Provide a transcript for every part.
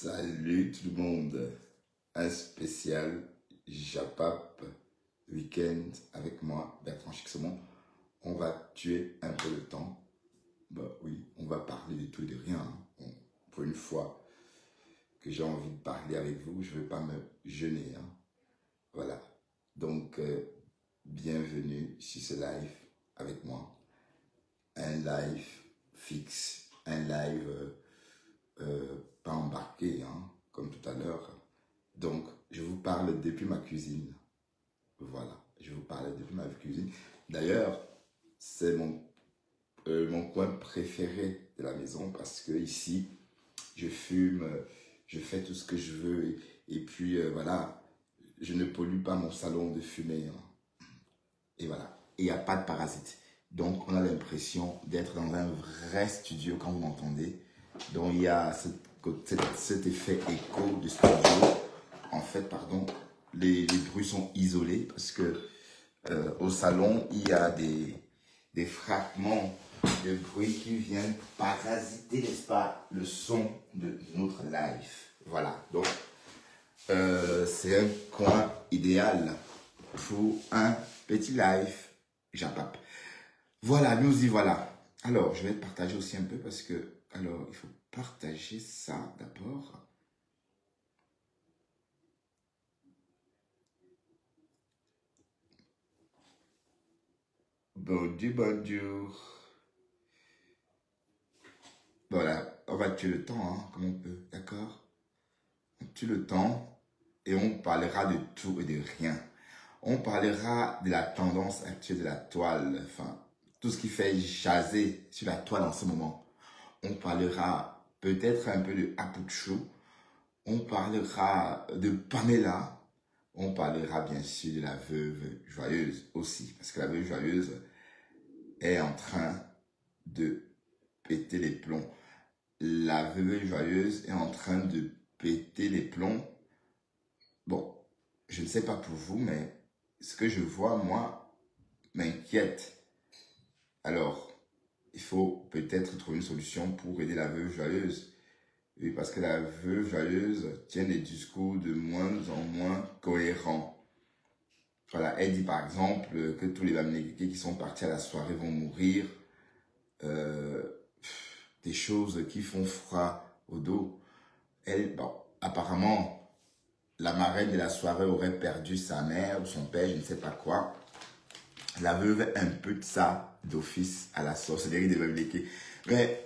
Salut tout le monde, un spécial Japap week-end avec moi, Bertrand Chixomon. On va tuer un peu le temps. Bah oui, on va parler de tout et de rien. Bon, pour une fois que j'ai envie de parler avec vous, je ne veux pas me gêner. Voilà, donc bienvenue sur ce live avec moi. Un live fixe, un live pas embarqué, comme tout à l'heure. Donc, je vous parle depuis ma cuisine. Voilà, je vous parle depuis ma cuisine. D'ailleurs, c'est mon coin préféré de la maison parce que ici, je fume, je fais tout ce que je veux et puis voilà, je ne pollue pas mon salon de fumée. Et voilà, il n'y a pas de parasites. Donc, on a l'impression d'être dans un vrai studio quand vous m'entendez. Donc, il y a cet effet écho de studio. En fait, pardon, les bruits sont isolés parce que au salon, il y a des fragments de bruit qui viennent parasiter, n'est-ce pas, le son de notre live. Voilà, donc c'est un coin idéal pour un petit live Japap. Voilà, nous y voilà. Alors, je vais partager aussi un peu parce que, alors, il faut partager ça d'abord. Bonjour. Voilà, on va tuer le temps, comme on peut, d'accord? On tue le temps et on parlera de tout et de rien. On parlera de la tendance actuelle de la toile, enfin, tout ce qui fait jaser sur la toile en ce moment. On parlera peut-être un peu de Apuchu. On parlera de Pamela. On parlera bien sûr de la veuve joyeuse aussi. Parce que la veuve joyeuse est en train de péter les plombs. La veuve joyeuse est en train de péter les plombs. Bon, je ne sais pas pour vous, mais ce que je vois, moi, m'inquiète. Alors, il faut peut-être trouver une solution pour aider la veuve joyeuse. Oui, parce que la veuve joyeuse tient des discours de moins en moins cohérents. Voilà, elle dit par exemple que tous les Bamileke qui sont partis à la soirée vont mourir. Des choses qui font froid au dos. Elle, bon, apparemment, la marraine de la soirée aurait perdu sa mère ou son père, je ne sais pas quoi. La veuve est un peu de ça d'office à la sorcellerie des Bamileke. Mais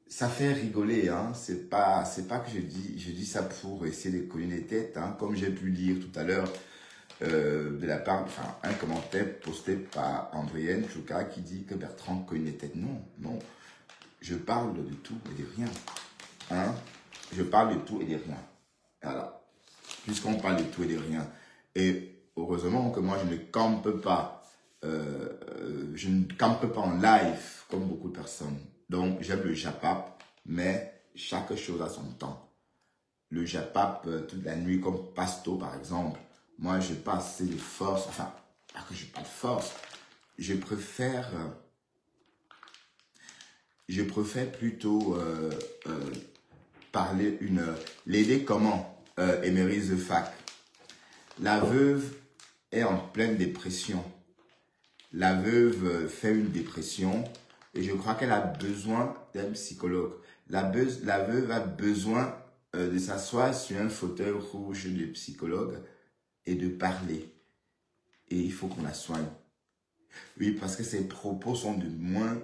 ça fait rigoler, c'est pas que je dis ça pour essayer de cogner les têtes, comme j'ai pu lire tout à l'heure de la part, enfin, un commentaire posté par Andrienne Chouka qui dit que Bertrand cogne les têtes. Non, non, je parle de tout et de rien, je parle de tout et de rien, voilà, puisqu'on parle de tout et de rien, et heureusement que moi je ne campe pas, en live comme beaucoup de personnes. Donc, j'aime le Japap, mais chaque chose a son temps. Le Japap, toute la nuit, comme Pasto, par exemple, moi, je n'ai pas assez de force. Enfin, pas que je n'ai pas de force. Je préfère plutôt parler l'aider comment Emery The Fac. La veuve est en pleine dépression. La veuve fait une dépression. Et je crois qu'elle a besoin d'un psychologue. La veuve a besoin de s'asseoir sur un fauteuil rouge de psychologue et de parler. Et il faut qu'on la soigne. Oui, parce que ses propos sont de moins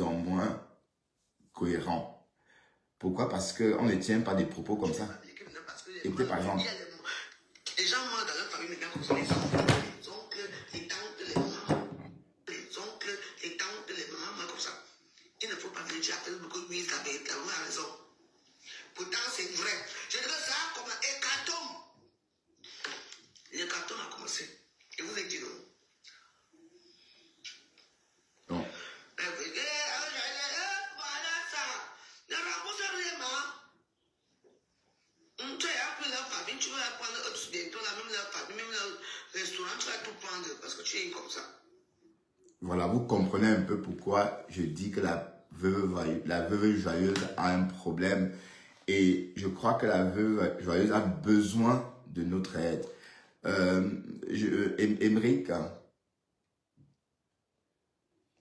en moins cohérents. Pourquoi? Parce qu'on ne tient pas des propos comme ça. Écoutez par exemple. Les gens meurent dans leur famille maintenant comme ça. Les oncles, les tantes, les mamans. Les oncles, les tantes, les mamans comme ça. Il ne faut pas venir dire avec beaucoup de mise à bête, on a raison. Pourtant, c'est vrai. Je dirais ça comme un hécatombe. L'hécatombe a commencé. Et vous êtes dit non. Non. Voilà ça. Ne rembourse rien, tu as appris la famille, tu vas apprendre bientôt la même la famille, même le restaurant, tu vas tout prendre parce que tu es comme ça. Voilà, vous comprenez un peu pourquoi je dis que la veuve joyeuse a un problème Et je crois que la veuve joyeuse a besoin de notre aide. Émeric,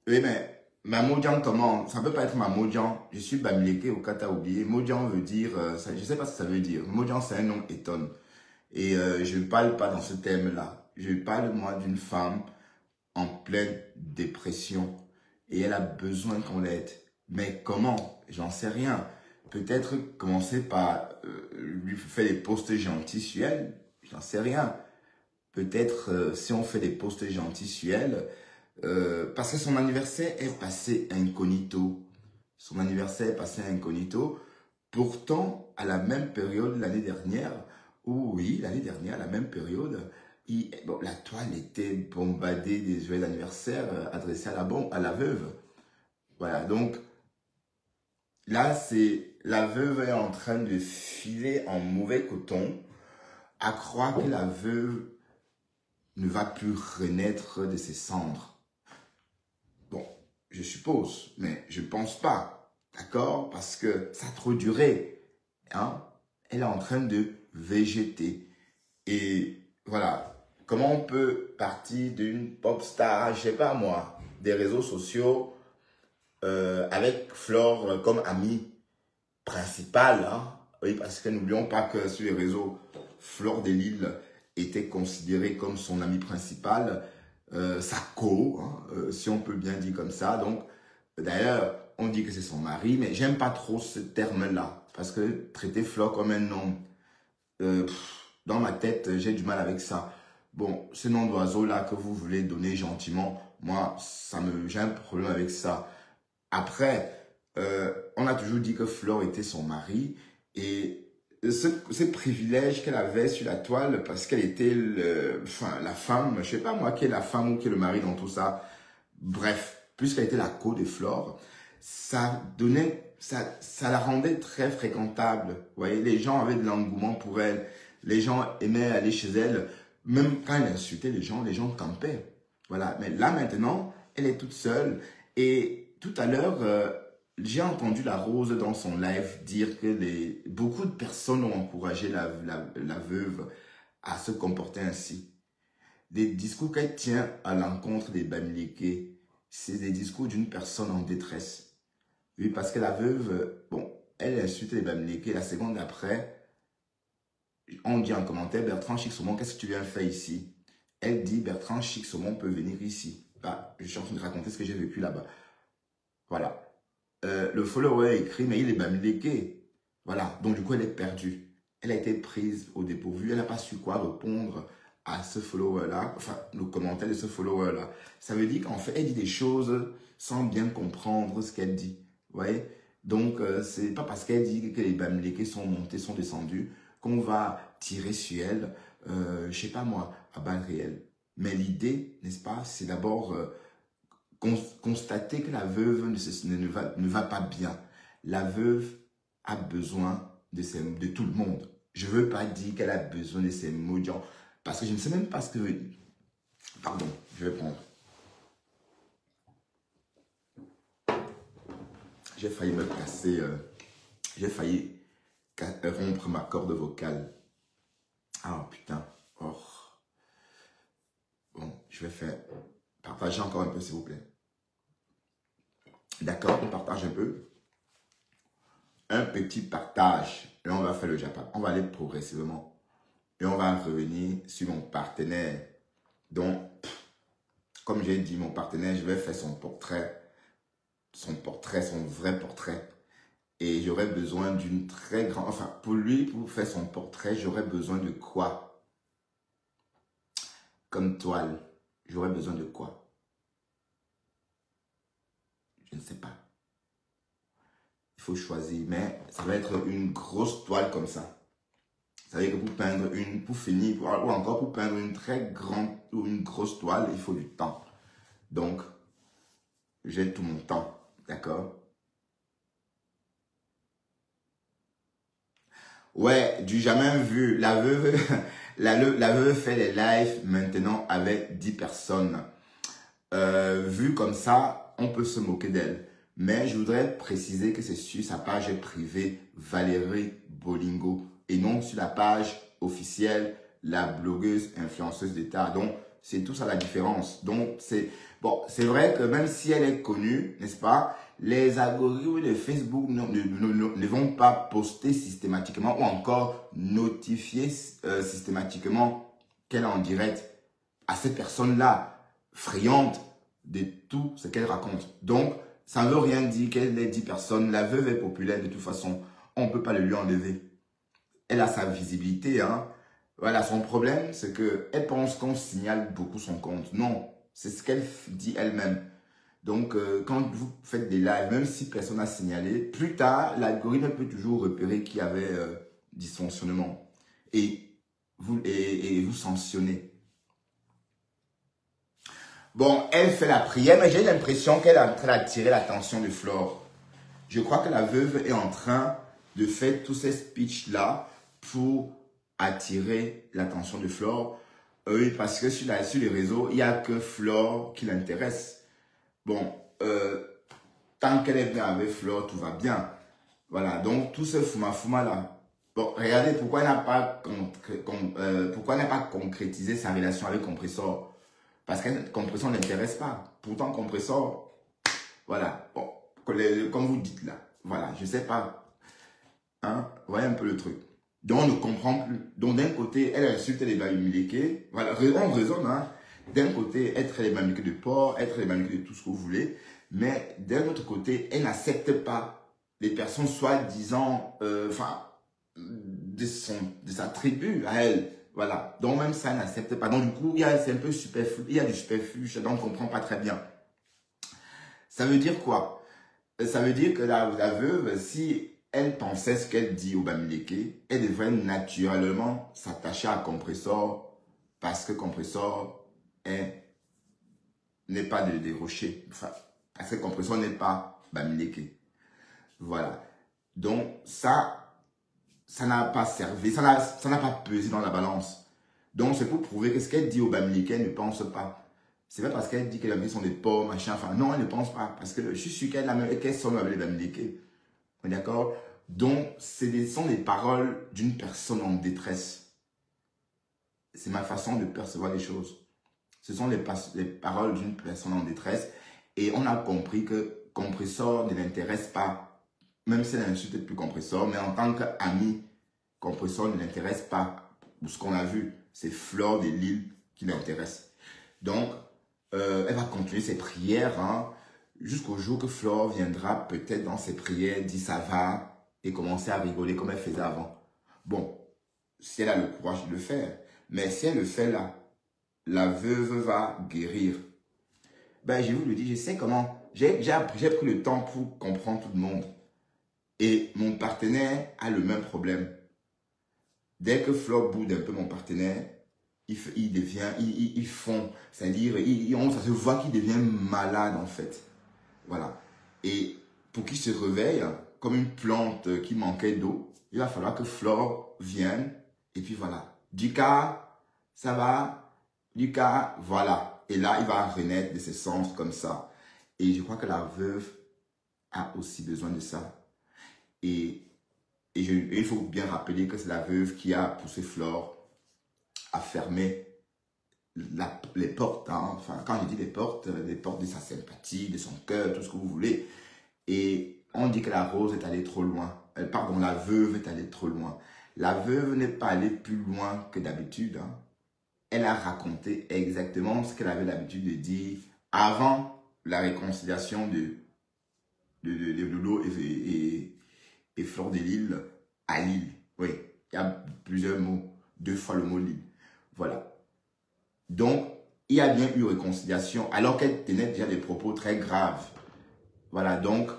oui, mais ma Modian, comment? Ça ne peut pas être ma Modian. Je suis Bamileke au cas t'as oublié. Modian veut dire, je ne sais pas ce que ça veut dire. Modian, c'est un nom étonne. Et je ne parle pas dans ce thème-là. Je parle, moi, d'une femme en pleine dépression. Et elle a besoin qu'on l'aide. Mais comment? J'en sais rien. Peut-être commencer par lui faire des posts gentils sur elle. J'en sais rien. Peut-être si on fait des posts gentils sur elle, parce que son anniversaire est passé incognito. Son anniversaire est passé incognito. Pourtant, à la même période l'année dernière, oui, l'année dernière, à la même période, la toile était bombardée des joyeux d'anniversaire adressés à la veuve. Voilà, donc là, c'est la veuve est en train de filer en mauvais coton, à croire que la veuve ne va plus renaître de ses cendres. Bon, je suppose, mais je ne pense pas, d'accord? Parce que ça a trop duré. Hein? Elle est en train de végéter. Et voilà, comment on peut partir d'une pop star, je sais pas moi, des réseaux sociaux, avec Flore comme amie principale, hein? Oui, parce que n'oublions pas que sur les réseaux, Flore Delisle était considérée comme son amie principale, sa si on peut bien dire comme ça. Donc, d'ailleurs, on dit que c'est son mari, mais j'aime pas trop ce terme-là, parce que traiter Flore comme un nom, dans ma tête, j'ai du mal avec ça. Bon, ce nom d'oiseau-là que vous voulez donner gentiment, moi, j'ai un problème avec ça. Après, on a toujours dit que Flore était son mari et ce privilège qu'elle avait sur la toile parce qu'elle était la femme, je sais pas moi, qui est la femme ou qui est le mari dans tout ça. Bref, puisqu'elle était la co de Flore, ça la rendait très fréquentable. Vous voyez, les gens avaient de l'engouement pour elle. Les gens aimaient aller chez elle. Même quand elle insultait les gens campaient. Voilà. Mais là, maintenant, elle est toute seule. Et tout à l'heure, j'ai entendu la Rose dans son live dire que beaucoup de personnes ont encouragé la veuve à se comporter ainsi. Les discours qu'elle tient à l'encontre des Bamileke, c'est des discours d'une personne en détresse. Oui, parce que la veuve, bon, elle insulte les Bamileke. La seconde après, on dit en commentaire, Bertrand Chic-Saumon, qu'est-ce que tu viens faire ici? Elle dit, Bertrand Chic-Saumon peut venir ici. Bah, je suis en train de raconter ce que j'ai vécu là-bas. Voilà. Le follower écrit, mais il est Bamileke. Voilà. Donc, du coup, elle est perdue. Elle a été prise au dépourvu. Elle n'a pas su quoi répondre à ce follower-là. Enfin, le commentaire de ce follower-là. Ça veut dire qu'en fait, elle dit des choses sans bien comprendre ce qu'elle dit. Vous voyez? Donc, c'est pas parce qu'elle dit que les Bamileke sont montés, sont descendus, qu'on va tirer sur elle, je sais pas moi, à balles réelles. Mais l'idée, n'est-ce pas, c'est d'abord constater que la veuve ne va pas bien. La veuve a besoin de tout le monde. Je ne veux pas dire qu'elle a besoin de ses Modian, parce que je ne sais même pas ce que veut dire. Pardon, je vais prendre. J'ai failli me casser, j'ai failli rompre ma corde vocale. Ah putain. Oh. Bon, je vais faire... Partagez encore un peu s'il vous plaît. D'accord, on partage un peu. Un petit partage. Et on va faire le Japon. On va aller progressivement. Et on va revenir sur mon partenaire. Donc, comme j'ai dit, mon partenaire, je vais faire son portrait. Son vrai portrait. Et j'aurais besoin d'une très grande... Enfin, pour lui, pour faire son portrait, j'aurais besoin de quoi? Comme toile. J'aurais besoin de quoi? Je ne sais pas. Il faut choisir. Mais ça va être une grosse toile comme ça. Ça veut dire que pour peindre une... Pour finir, ou encore pour peindre une très grande ou une grosse toile, il faut du temps. Donc, j'ai tout mon temps. D'accord? Ouais, du jamais vu. La veuve, la veuve fait les lives maintenant avec 10 personnes. Vu comme ça, on peut se moquer d'elle. Mais je voudrais préciser que c'est sur sa page privée Valérie Bolingo et non sur la page officielle, la blogueuse influenceuse d'État. Donc, c'est tout ça la différence. Donc, c'est bon, c'est vrai que même si elle est connue, n'est-ce pas, les algorithmes de Facebook ne vont pas poster systématiquement ou encore notifier systématiquement qu'elle est en direct à ces personnes-là, friandes de tout ce qu'elle raconte. Donc, ça ne veut rien dire qu'elle ait 10 personnes. La veuve est populaire de toute façon. On ne peut pas le lui enlever. Elle a sa visibilité, hein. Voilà, son problème, c'est qu'elle pense qu'on signale beaucoup son compte. Non, c'est ce qu'elle dit elle-même. Donc, quand vous faites des lives, même si personne n'a signalé, plus tard, l'algorithme peut toujours repérer qu'il y avait dysfonctionnement et vous sanctionner. Bon, elle fait la prière, mais j'ai l'impression qu'elle est en train d'attirer l'attention de Flore. Je crois que la veuve est en train de faire tous ces speeches-là pour attirer l'attention de Flore. Oui, parce que sur les réseaux, il n'y a que Flore qui l'intéresse. Bon, tant qu'elle est bien avec Flore, tout va bien. Voilà, donc tout ce fouma-fouma là. Bon, regardez pourquoi elle n'a pas, concrétisé sa relation avec Compressor. Parce que Compressor ne l'intéresse pas. Pourtant, Compressor, voilà, bon, comme vous dites là, voilà, je sais pas. Hein, voyez un peu le truc. Donc, on ne comprend plus. Donc, d'un côté, elle insulte les Bamileke. Voilà, on raisonne, hein. D'un côté, être les Bamileke de porc, être les Bamileke de tout ce que vous voulez. Mais d'un autre côté, elle n'accepte pas les personnes soi-disant, de sa tribu à elle. Voilà. Donc, même ça, elle n'accepte pas. Donc, du coup, c'est un peu superflu. Il y a du superflu, donc on ne comprend pas très bien. Ça veut dire quoi? Ça veut dire que la veuve, si elle pensait ce qu'elle dit au Bamileke, elle devrait naturellement s'attacher à Compressor parce que Compressor n'est pas des rochers. Enfin, parce que Compressor n'est pas Bamileke. Voilà. Donc, ça n'a pas servi, ça n'a pas pesé dans la balance. Donc, c'est pour prouver que ce qu'elle dit au Bamileke, elle ne pense pas. C'est pas parce qu'elle dit que les Bamileke sont des pauvres, machin, enfin, non, elle ne pense pas. Parce que je suis sûr qu'elle sonne avec les Bamileke. D'accord? Donc, ce sont les paroles d'une personne en détresse. C'est ma façon de percevoir les choses. Ce sont les paroles d'une personne en détresse. Et on a compris que Compressor ne l'intéresse pas. Même si elle n'insulte plus Compressor, mais en tant qu'ami, Compressor ne l'intéresse pas. Ce qu'on a vu, c'est Flore de Lille qui l'intéresse. Donc, elle va continuer ses prières, hein, jusqu'au jour que Flore viendra peut-être dans ses prières, dit ça va, et commencer à rigoler comme elle faisait avant. Bon, si elle a le courage de le faire, mais si elle le fait là, la veuve va guérir. Ben, je vous le dis, je sais comment, j'ai pris le temps pour comprendre tout le monde. Et mon partenaire a le même problème. Dès que Flore boude un peu mon partenaire, il devient, il fond, c'est-à-dire, ça se voit qu'il devient malade en fait. Voilà. Et pour qu'il se réveille, comme une plante qui manquait d'eau, il va falloir que Flore vienne. Et puis voilà. Duka, ça va? Duka, voilà. Et là, il va renaître de ses cendres comme ça. Et je crois que la veuve a aussi besoin de ça. Et il faut bien rappeler que c'est la veuve qui a poussé Flore à fermer les portes. Hein. Enfin, quand je dis les portes de sa sympathie, de son cœur, tout ce que vous voulez. Et on dit que la rose est allée trop loin. Pardon, la veuve est allée trop loin. La veuve n'est pas allée plus loin que d'habitude. Hein. Elle a raconté exactement ce qu'elle avait l'habitude de dire avant la réconciliation de Lolo et Flore de Lille à Lille. Oui, il y a plusieurs mots. 2 fois le mot Lille. Voilà. Donc, il y a bien eu réconciliation alors qu'elle tenait déjà des propos très graves. Voilà, donc,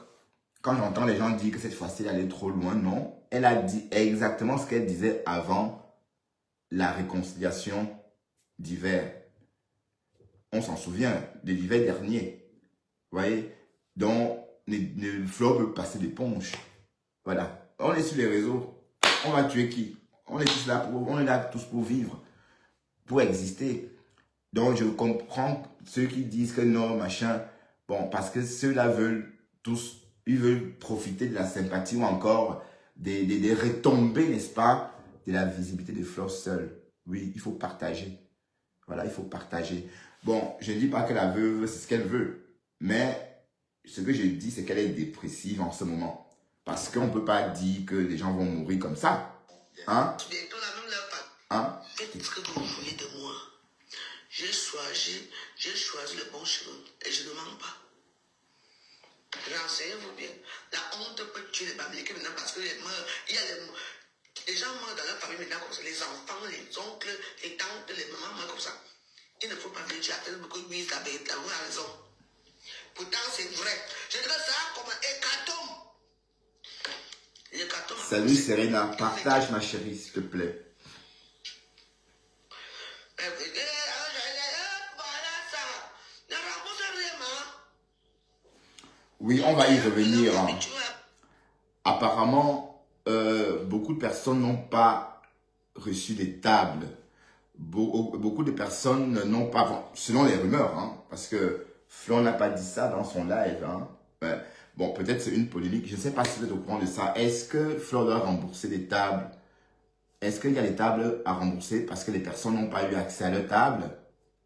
quand j'entends les gens dire que cette fois-ci, elle allait trop loin, non. Elle a dit exactement ce qu'elle disait avant la réconciliation d'hiver. On s'en souvient, de l'hiver dernier. Vous voyez? Donc, Flore peut passer d'éponge. Voilà. On est sur les réseaux. On va tuer qui? On est là tous pour vivre, pour exister. Donc, je comprends ceux qui disent que non, machin. Bon, parce que ceux-là veulent tous, ils veulent profiter de la sympathie ou encore des retombées, n'est-ce pas, de la visibilité de Fleur seule. Oui, il faut partager. Voilà, il faut partager. Bon, je ne dis pas que la veuve, c'est ce qu'elle veut. Mais ce que je dis, c'est qu'elle est dépressive en ce moment. Parce qu'on ne peut pas dire que les gens vont mourir comme ça. Hein? Hein? Faites ce que vous voulez de moi. J'ai choisi le bon chemin et je ne mens pas. Renseignez-vous bien. La honte peut tuer les Bamileke maintenant parce que il y a les gens meurent dans leur famille maintenant comme ça. Les enfants, les oncles, les tantes, les mamans, comme ça. Il ne faut pas venir dire à beaucoup de mise la bête, la raison. Pourtant, c'est vrai. Je dirais ça comme un hécatombe. Salut Serena, partage ma chérie, s'il te plaît. Oui, on va y revenir. Hein. Apparemment, beaucoup de personnes n'ont pas reçu des tables. Beaucoup de personnes n'ont pas, bon, selon les rumeurs, hein, parce que Fleur n'a pas dit ça dans son live. Hein. Bon, peut-être c'est une polémique. Je ne sais pas si vous êtes au courant de ça. Est-ce que Fleur doit rembourser des tables? Est-ce qu'il y a des tables à rembourser parce que les personnes n'ont pas eu accès à leurs tables?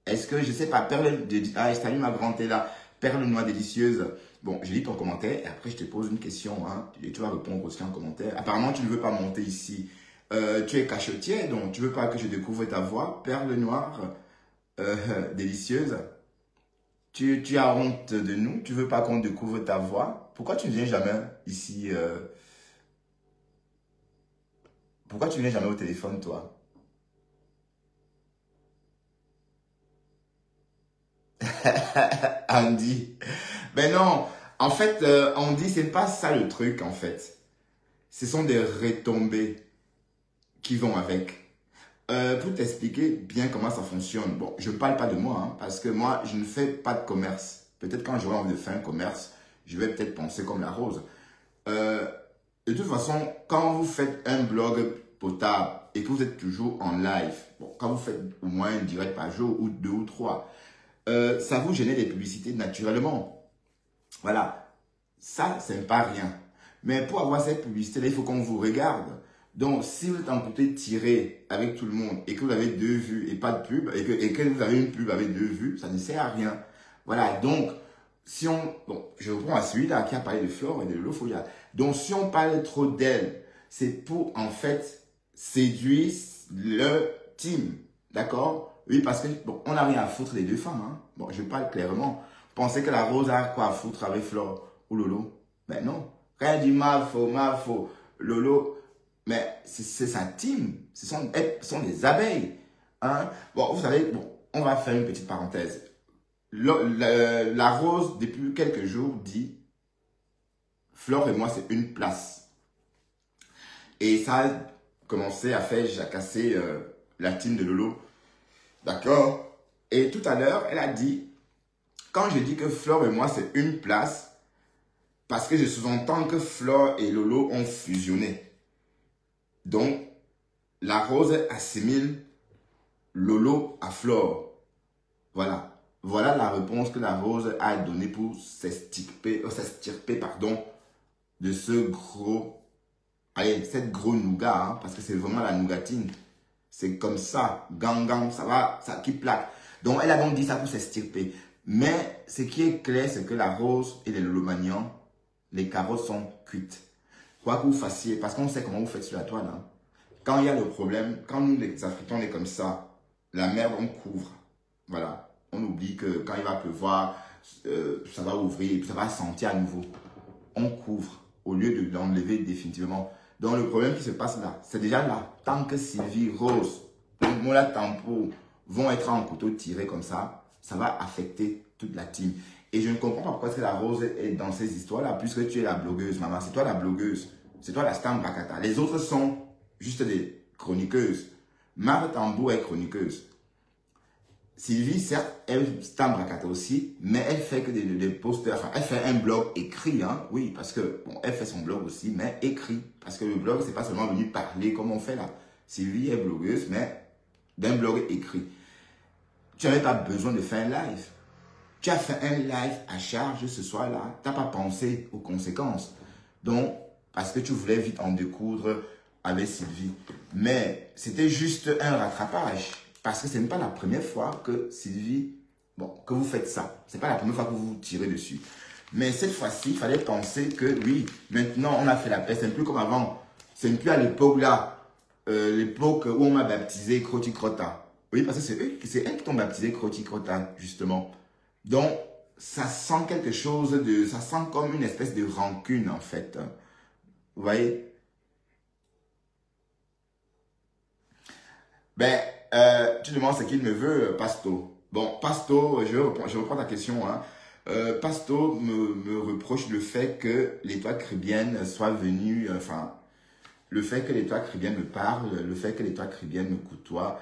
Est-ce que, je ne sais pas, salut ma grande là, Perle noire délicieuse. Bon, je lis ton commentaire et après je te pose une question. Hein, et tu vas répondre aussi en commentaire. Apparemment, tu ne veux pas monter ici. Tu es cachetière, donc tu ne veux pas que je découvre ta voix. Perle noire délicieuse. Tu as honte de nous. Tu ne veux pas qu'on découvre ta voix. Pourquoi tu ne viens jamais ici Pourquoi tu ne viens jamais au téléphone, toi? Andy. Mais non, en fait, Andy, c'est pas ça le truc, en fait. Ce sont des retombées qui vont avec. Pour t'expliquer bien comment ça fonctionne. Bon, je ne parle pas de moi, hein, parce que moi, je ne fais pas de commerce. Peut-être quand j'aurai envie de faire un commerce, je vais peut-être penser comme la rose. De toute façon, quand vous faites un blog potable et que vous êtes toujours en live, bon, quand vous faites au moins un direct par jour ou 2 ou 3, ça vous génère des publicités naturellement. Voilà. Ça, c'est pas rien. Mais pour avoir cette publicité-là, il faut qu'on vous regarde. Donc, si vous êtes en côté tiré avec tout le monde et que vous avez 2 vues et pas de pub, et que vous avez une pub avec 2 vues, ça ne sert à rien. Voilà. Donc, si on... Bon, je reprends à celui-là qui a parlé de Fleur et de Lolofolia. Donc, si on parle trop d'elle, c'est pour, en fait, séduire le team. D'accord? Oui, parce que, bon, on n'a rien à foutre des deux femmes. Hein. Bon, je parle clairement. Pensez que la Rose a quoi à foutre avec Fleur ou Lolo? Ben non. Rien du mal, faux. Lolo, mais c'est sa team. Ce sont des abeilles. Hein? Bon, vous savez, bon, on va faire une petite parenthèse. La Rose, depuis quelques jours, dit Fleur et moi, c'est une place. Et ça a commencé à faire jacasser la team de Lolo. D'accord? Et tout à l'heure, elle a dit, quand je dis que Fleur et moi, c'est une place, parce que je sous-entends que Fleur et Lolo ont fusionné. Donc, la Rose assimile Lolo à Fleur. Voilà. Voilà la réponse que la Rose a donnée pour s'extirper de ce gros, allez, cette gros nougat, hein, parce que c'est vraiment la nougatine. C'est comme ça, gang, ça va, ça qui plaque. Donc, elle a donc dit ça pour s'extirper. Mais ce qui est clair, c'est que la Rose et les Lolomanians, les carottes sont cuites. Quoi que vous fassiez, parce qu'on sait comment vous faites sur la toile. Hein. Quand il y a le problème, quand nous les Africains, on est comme ça, la merde, on couvre. Voilà. On oublie que quand il va pleuvoir, ça va ouvrir et puis ça va sentir à nouveau. On couvre au lieu de l'enlever définitivement. Donc le problème qui se passe là, c'est déjà là. Tant que Sylvie, Rose, Mola Tampo vont être en couteau tiré comme ça, ça va affecter toute la team. Et je ne comprends pas pourquoi est-ce que la Rose est dans ces histoires-là, puisque tu es la blogueuse, maman. C'est toi la blogueuse. C'est toi la Stam Brakata. Les autres sont juste des chroniqueuses. Mare Tambo est chroniqueuse. Sylvie, certes, elle Stam Brakata aussi, mais elle fait que des posts, enfin, elle fait un blog écrit, hein, oui, parce que, bon, elle fait son blog aussi, mais écrit. Parce que le blog, c'est pas seulement venir parler comme on fait là. Sylvie est blogueuse, mais d'un blog écrit. Tu n'avais pas besoin de faire un live. Tu as fait un live à charge ce soir-là, tu n'as pas pensé aux conséquences. Donc, parce que tu voulais vite en découdre avec Sylvie. Mais c'était juste un rattrapage. Parce que ce n'est pas la première fois que Sylvie, bon, que vous faites ça. Ce n'est pas la première fois que vous vous tirez dessus. Mais cette fois-ci, il fallait penser que oui, maintenant on a fait la paix. C'est plus comme avant. C'est plus à l'époque là, l'époque où on m'a baptisé Croti Crota. Oui, parce que c'est elles qui t'ont baptisé Croti Crota, justement. Donc, ça sent quelque chose de... Ça sent comme une espèce de rancune, en fait. Vous voyez? Ben, tu demandes ce qu'il me veut, Pasto. Bon, Pasto, je reprends ta question. Hein. Pasto me reproche le fait que l'étoile caribéenne soit venue... Enfin, le fait que l'étoile caribéenne me parle, le fait que l'étoile caribéenne me côtoie.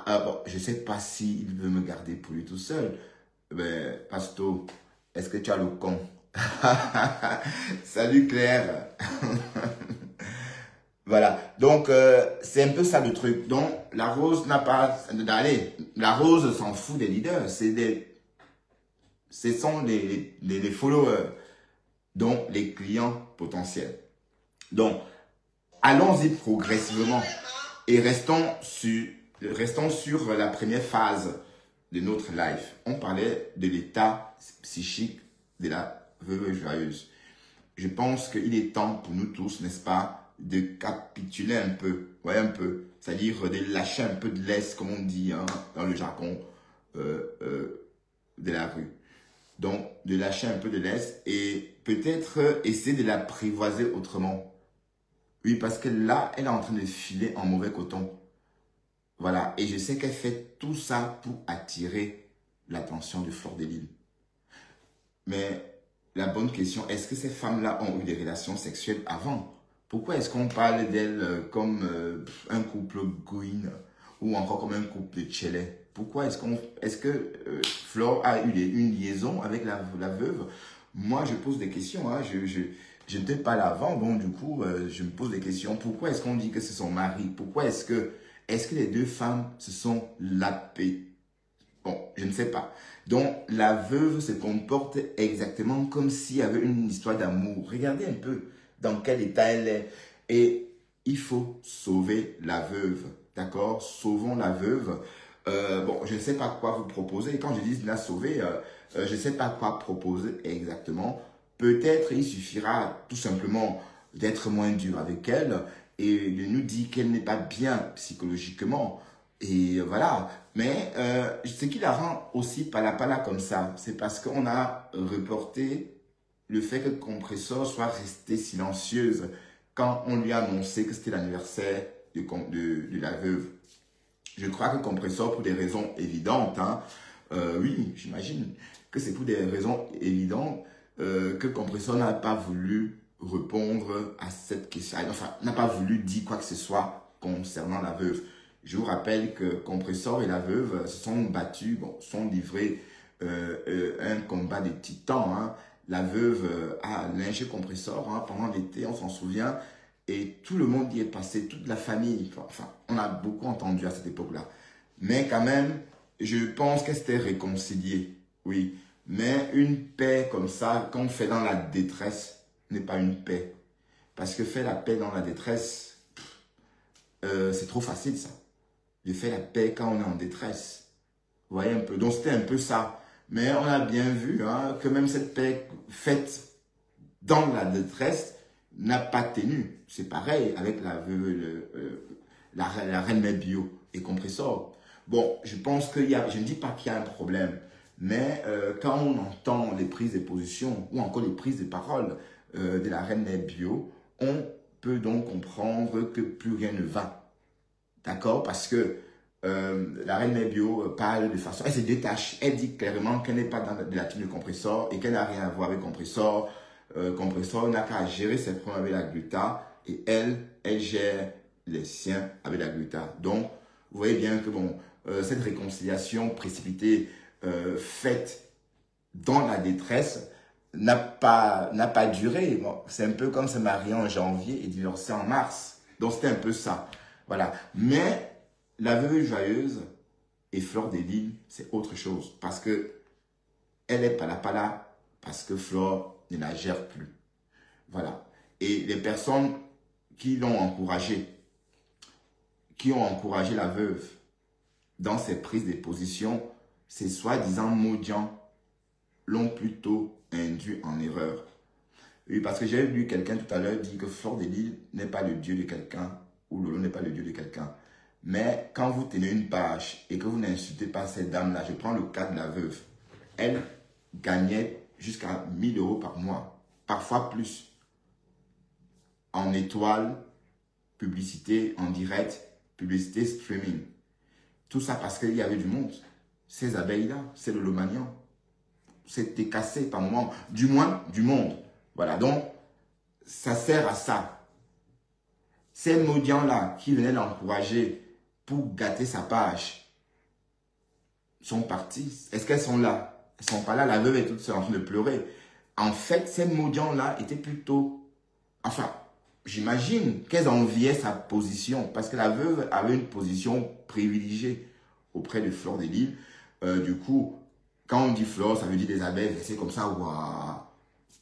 Bon, je ne sais pas s'il veut me garder pour lui tout seul. Ben, Pasto, est-ce que tu as le con? Salut Claire. Voilà, donc c'est un peu ça le truc. Donc la Rose n'a pas... Allez, la Rose s'en fout des leaders. Ce sont les followers, donc les clients potentiels. Donc, allons-y progressivement et restons sur la première phase de notre live. On parlait de l'état psychique de la veuve joyeuse. Je pense qu'il est temps pour nous tous, n'est-ce pas, de capituler un peu, ouais, un peu, c'est-à-dire de lâcher un peu de laisse, comme on dit hein, dans le jargon de la rue. Donc, de lâcher un peu de laisse et peut-être essayer de l'apprivoiser autrement. Oui, parce que là, elle est en train de filer en mauvais coton. Voilà, et je sais qu'elle fait tout ça pour attirer l'attention de Fleur de Lys. Mais la bonne question, est-ce que ces femmes-là ont eu des relations sexuelles avant? Pourquoi est-ce qu'on parle d'elles comme un couple Gouine ou encore comme un couple de Tchelé? Pourquoi est-ce que Fleur a eu une liaison avec la veuve? Moi, je pose des questions. Hein. Je n'étais pas là avant, donc du coup, je me pose des questions. Pourquoi est-ce qu'on dit que c'est son mari? Pourquoi est-ce que les deux femmes se sont lapées? Bon, je ne sais pas. Donc, la veuve se comporte exactement comme s'il y avait une histoire d'amour. Regardez un peu dans quel état elle est. Et il faut sauver la veuve. D'accord? Sauvons la veuve. Bon, je ne sais pas quoi vous proposer. Et quand je dis la sauver, je ne sais pas quoi proposer exactement. Peut-être il suffira tout simplement d'être moins dur avec elle et de nous dire qu'elle n'est pas bien psychologiquement. Et voilà. Mais ce qui la rend aussi pala comme ça, c'est parce qu'on a reporté le fait que Compressor soit restée silencieuse quand on lui a annoncé que c'était l'anniversaire de la veuve. Je crois que Compressor, pour des raisons évidentes, hein, oui, j'imagine que c'est pour des raisons évidentes que Compressor n'a pas voulu répondre à cette question, enfin, n'a pas voulu dire quoi que ce soit concernant la veuve. Je vous rappelle que Compressor et la veuve se sont battus, bon, sont livrés un combat de titans. Hein. La veuve a lynché Compressor hein, pendant l'été, on s'en souvient, et tout le monde y est passé, toute la famille. Enfin, on a beaucoup entendu à cette époque-là. Mais quand même, je pense qu'elle s'était réconciliée, oui. Mais une paix comme ça, qu'on fait dans la détresse, n'est pas une paix. Parce que faire la paix dans la détresse, c'est trop facile ça. De faire la paix quand on est en détresse. Vous voyez un peu. Donc c'était un peu ça. Mais on a bien vu hein, que même cette paix faite dans la détresse n'a pas tenu. C'est pareil avec la reine mère bio et Compressor. Bon, je pense qu'il y a, je ne dis pas qu'il y a un problème, mais quand on entend les prises de position ou encore les prises de parole de la reine mère bio, on peut donc comprendre que plus rien ne va. D'accord? Parce que la reine mère bio parle de façon... Elle se détache. Elle dit clairement qu'elle n'est pas dans la team de Compressor et qu'elle n'a rien à voir avec Compressor. Compressor n'a qu'à gérer ses problèmes avec la gluta et elle gère les siens avec la gluta. Donc, vous voyez bien que bon, cette réconciliation précipitée faite dans la détresse n'a pas duré. Bon, c'est un peu comme se marier en janvier et divorcer en mars. Donc, c'était un peu ça. Voilà. Mais la veuve joyeuse et Fleur de Lys, c'est autre chose. Parce que elle est pas là parce que Flore ne la gère plus. Voilà. Et les personnes qui l'ont encouragée, qui ont encouragé la veuve dans ses prises de position, ces soi-disant maudits l'ont plutôt induit en erreur. Oui, parce que j'ai lu quelqu'un tout à l'heure dire que Fleur de Lys n'est pas le dieu de quelqu'un, ou Lolo n'est pas le dieu de quelqu'un. Mais quand vous tenez une page et que vous n'insultez pas cette dame-là, je prends le cas de la veuve, elle gagnait jusqu'à 1 000 € par mois, parfois plus, en étoiles, publicité en direct, publicité streaming. Tout ça parce qu'il y avait du monde. Ces abeilles-là, c'est le Lomagnan. C'était cassé par moment, du moins du monde. Voilà, donc ça sert à ça. Ces maudits-là qui venaient l'encourager pour gâter sa page sont partis. Est-ce qu'elles sont là? Elles ne sont pas là. La veuve est toute seule en train de pleurer. En fait, ces maudits-là étaient plutôt... Enfin, j'imagine qu'elles enviaient sa position parce que la veuve avait une position privilégiée auprès de Fleur de Lys. Du coup, quand on dit Flore, ça veut dire des abeilles, c'est comme ça, waouh.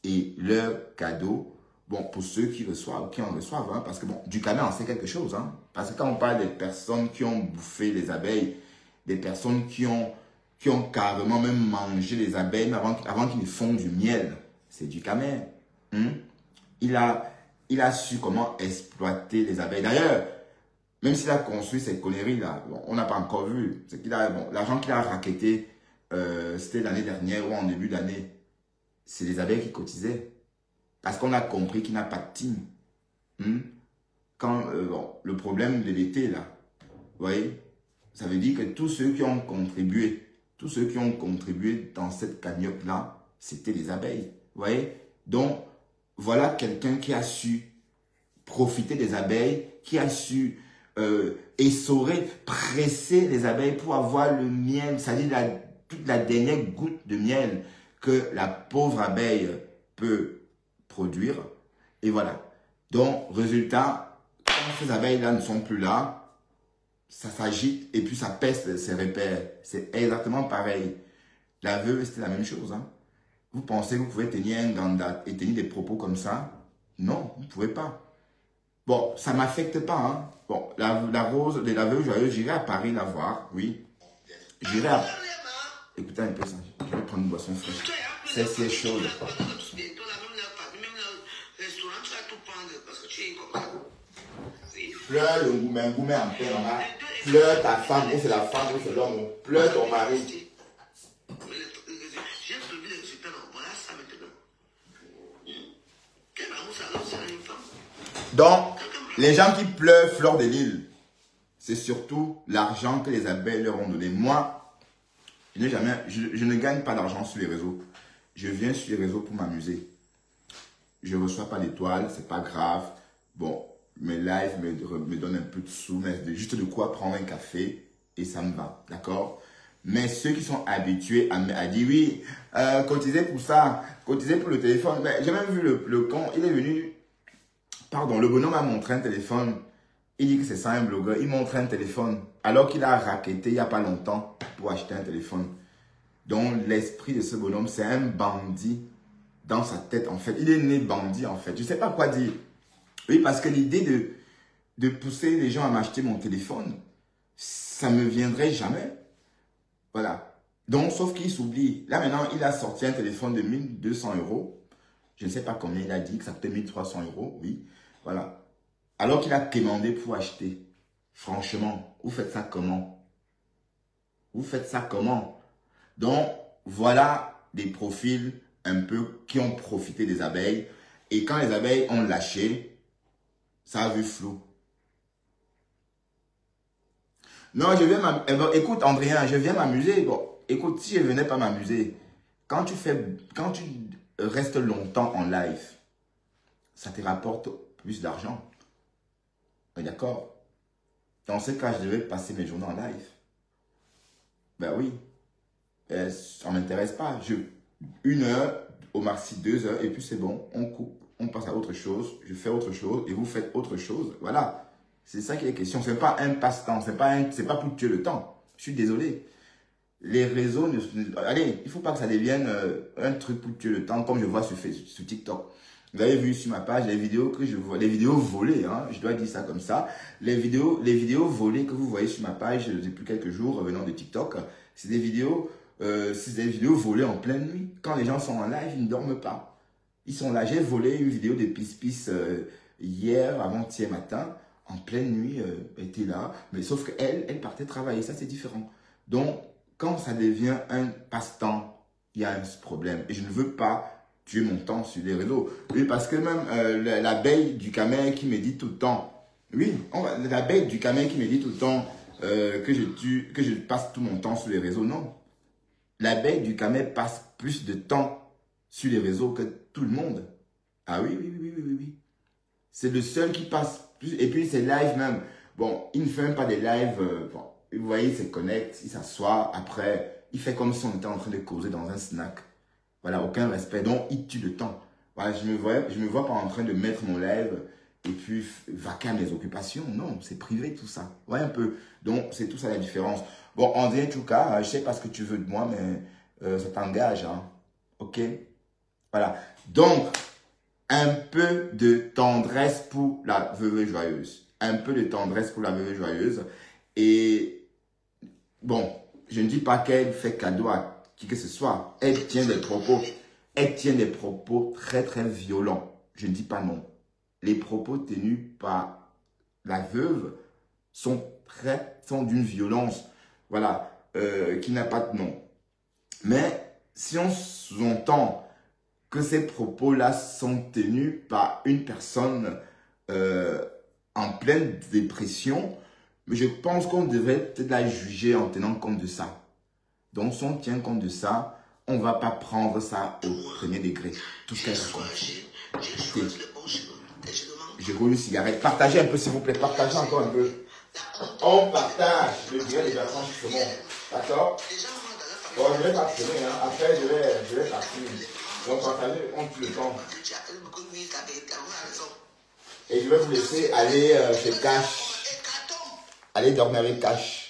Et leur cadeau, bon, pour ceux qui reçoivent, qui en reçoivent, hein, parce que bon, du canin, on sait quelque chose, hein, parce que quand on parle des personnes qui ont bouffé les abeilles, des personnes qui ont carrément même mangé les abeilles avant qu'ils ne font du miel, c'est du canin. Hein? Il a su comment exploiter les abeilles. D'ailleurs, même s'il a construit ces conneries-là, bon, on n'a pas encore vu. C'est qu'il a, bon, l'argent qu'il a racketté, c'était l'année dernière ou en début d'année. C'est les abeilles qui cotisaient. Parce qu'on a compris qu'il n'a pas de team. Quand, bon, le problème de l'été, là, vous voyez, ça veut dire que tous ceux qui ont contribué dans cette cagnotte-là, c'était les abeilles. Vous voyez? Donc, voilà quelqu'un qui a su profiter des abeilles, qui a su essorer, presser les abeilles pour avoir le miel, c'est-à-dire toute la dernière goutte de miel que la pauvre abeille peut produire. Et voilà. Donc, résultat, quand ces abeilles-là ne sont plus là, ça s'agite et puis ça pèse ses repères. C'est exactement pareil. La veuve, c'était la même chose. Hein. Vous pensez que vous pouvez tenir un ganda et tenir des propos comme ça? Non, vous ne pouvez pas. Bon, ça ne m'affecte pas. Hein. Bon, la rose de la veuve joyeuse, j'irai à Paris la voir, oui. J'irai à... Écoutez un peu ça. Je vais prendre une boisson fraîche. C'est chaud. Pleure le gourmet en paix, maman. Pleure ta femme, ou c'est la femme, ou c'est l'homme. Pleure ton mari. Donc, les gens qui pleurent Fleur de Lys, c'est surtout l'argent que les abeilles leur ont donné. Moi, je ne gagne pas d'argent sur les réseaux. Je viens sur les réseaux pour m'amuser. Je ne reçois pas d'étoiles, c'est pas grave. Bon, mes lives me donnent un peu de sous, mais juste de quoi prendre un café et ça me va, d'accord? Mais ceux qui sont habitués à dire oui, cotisez pour ça, cotisez pour le téléphone. J'ai même vu le con, il est venu, pardon, le bonhomme m'a montré un téléphone. Il dit que c'est ça un blogueur, il montre un téléphone alors qu'il a racketté il n'y a pas longtemps pour acheter un téléphone. Donc l'esprit de ce bonhomme, c'est un bandit dans sa tête en fait. Il est né bandit en fait. Je ne sais pas quoi dire. Oui, parce que l'idée de pousser les gens à m'acheter mon téléphone, ça ne me viendrait jamais. Voilà. Donc, sauf qu'il s'oublie. Là maintenant, il a sorti un téléphone de 1200 €. Je ne sais pas combien il a dit, que ça coûtait 1300 €. Oui, voilà. Alors qu'il a commandé pour acheter. Franchement, vous faites ça comment? Vous faites ça comment? Donc, voilà des profils un peu qui ont profité des abeilles. Et quand les abeilles ont lâché, ça a vu flou. Non, je viens m'amuser. Écoute, Andréen, je viens m'amuser. Bon, écoute, si je ne venais pas m'amuser, quand tu restes longtemps en live, ça te rapporte plus d'argent. D'accord? Dans ce cas, je devais passer mes journées en live. Ben oui. Ça ne m'intéresse pas. 1 heure, au maxi 2 heures, et puis c'est bon. On coupe, on passe à autre chose. Je fais autre chose, et vous faites autre chose. Voilà. C'est ça qui est question. Ce n'est pas un passe-temps. Ce n'est pas pour tuer le temps. Je suis désolé. les réseaux, allez, il ne faut pas que ça devienne un truc pour tuer le temps, comme je vois sur TikTok. Vous avez vu sur ma page les vidéos que je vois, les vidéos volées, hein, je dois dire ça comme ça. Les vidéos volées que vous voyez sur ma page depuis quelques jours venant de TikTok, c'est des vidéos volées en pleine nuit. Quand les gens sont en live, ils ne dorment pas. Ils sont là. J'ai volé une vidéo de Pis hier, avant-hier matin, en pleine nuit, elle était là. Mais sauf qu'elle, elle partait travailler. Ça, c'est différent. Donc, quand ça devient un passe-temps, il y a un problème. Et je ne veux pas tuer mon temps sur les réseaux. Oui, parce que même l'abeille du camel qui me dit tout le temps, oui, l'abeille du camel qui me dit tout le temps que je passe tout mon temps sur les réseaux, non. L'abeille du camel passe plus de temps sur les réseaux que tout le monde. Ah oui, oui, oui, oui, oui, oui. C'est le seul qui passe plus. Et puis, c'est live même. Bon, il ne fait même pas des lives. Bon, vous voyez, il se connecte, il s'assoit. Après, il fait comme si on était en train de causer dans un snack. Voilà, aucun respect. Donc, il tue le temps. Voilà, je me vois pas en train de mettre mon live et puis vaquer à mes occupations. Non, c'est privé tout ça. Ouais, un peu. Donc, c'est tout ça la différence. Bon, en tout cas, je sais pas ce que tu veux de moi, mais ça t'engage, hein. Ok? Voilà. Donc, un peu de tendresse pour la veuve joyeuse. Un peu de tendresse pour la veuve joyeuse. Et bon, je ne dis pas qu'elle fait cadeau à qui que ce soit. Elle tient des propos très très violents. Je ne dis pas non. Les propos tenus par la veuve sont d'une violence, voilà, qui n'a pas de nom. Mais si on entend que ces propos-là sont tenus par une personne en pleine dépression, mais je pense qu'on devrait peut-être la juger en tenant compte de ça. Donc, si on tient compte de ça, on ne va pas prendre ça au premier degré. Tout ce qu'elle raconte. Je roule une cigarette. Partagez un peu, s'il vous plaît. Partagez encore un peu. On partage le direct des Bertrand Chiquemont. D'accord? Bon, je vais partir. Hein. Après, je vais partir. Donc, partagez, on tue le temps. Et je vais vous laisser aller chez Cash. Allez dormir avec Cash.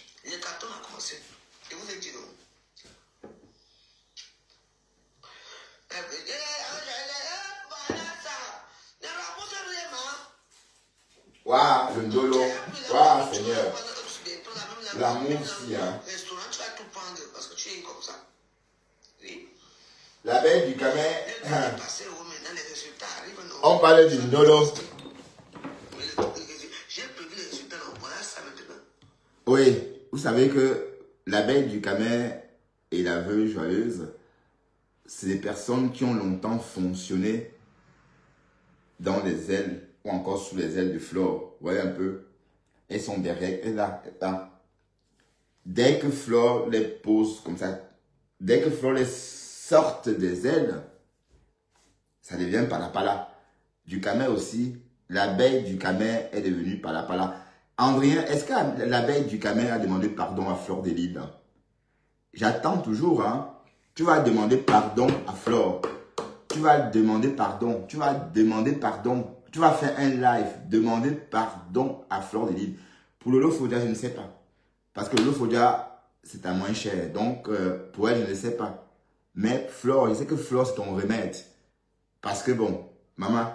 Waouh, le dolo. Waouh, Seigneur. L'amour aussi, hein. La belle du camel. On parle du dolo. Oui, vous savez que l'abeille du camel et la veuve joyeuse, c'est des personnes qui ont longtemps fonctionné dans les ailes ou encore sous les ailes de Flore. Vous voyez un peu? Elles sont derrière, et là, là. Dès que Flore les pose comme ça, dès que Flore les sorte des ailes, ça devient palapala. Du camel aussi, l'abeille du camel est devenue palapala. Andrien, est-ce que l'abeille du camel a demandé pardon à Flore de Lille? J'attends toujours, hein. Tu vas demander pardon à Flore. Tu vas demander pardon. Tu vas demander pardon. Tu vas faire un live. Demander pardon à Flore de Lille. Pour Lolo Fodia, je ne sais pas. Parce que Lolo Fodia, c'est à moins cher. Donc, pour elle, je ne sais pas. Mais Flore, je sais que Flore, c'est ton remède. Parce que bon, maman,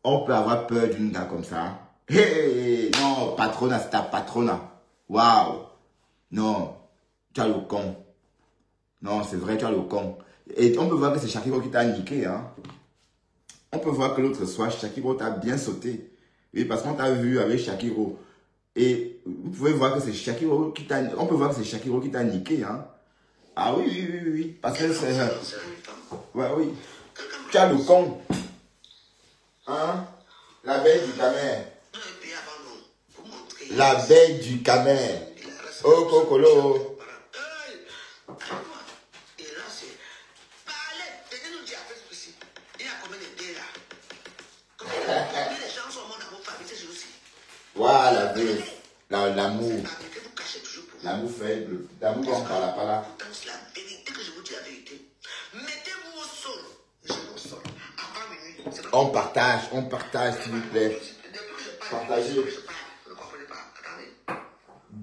on peut avoir peur d'une gars comme ça. Hey, non, patrona, c'est ta patrona. Waouh. Non, tu as le con. Non, c'est vrai, tu as le con. Et on peut voir que c'est Shakiro qui t'a niqué. Hein. On peut voir que l'autre soir, Shakiro t'a bien sauté. Oui, parce qu'on t'a vu avec Shakiro. Et vous pouvez voir que c'est Shakiro qui t'a... On peut voir que c'est Shakiro qui t'a niqué. Hein. Ah oui, oui, oui, oui. Parce que c'est... Ouais, oui. Tu as le con. Hein? La belle du camel. La belle du camel. Oh, Cocolo. Voilà, l'amour. L'amour faible. L'amour on parle pas là. C'est la vérité que je vous dis la vérité. Mettez-vous au sol. Je suis au sol. Avant minuit. On partage, s'il vous plaît. Partagez. Je ne comprenez pas.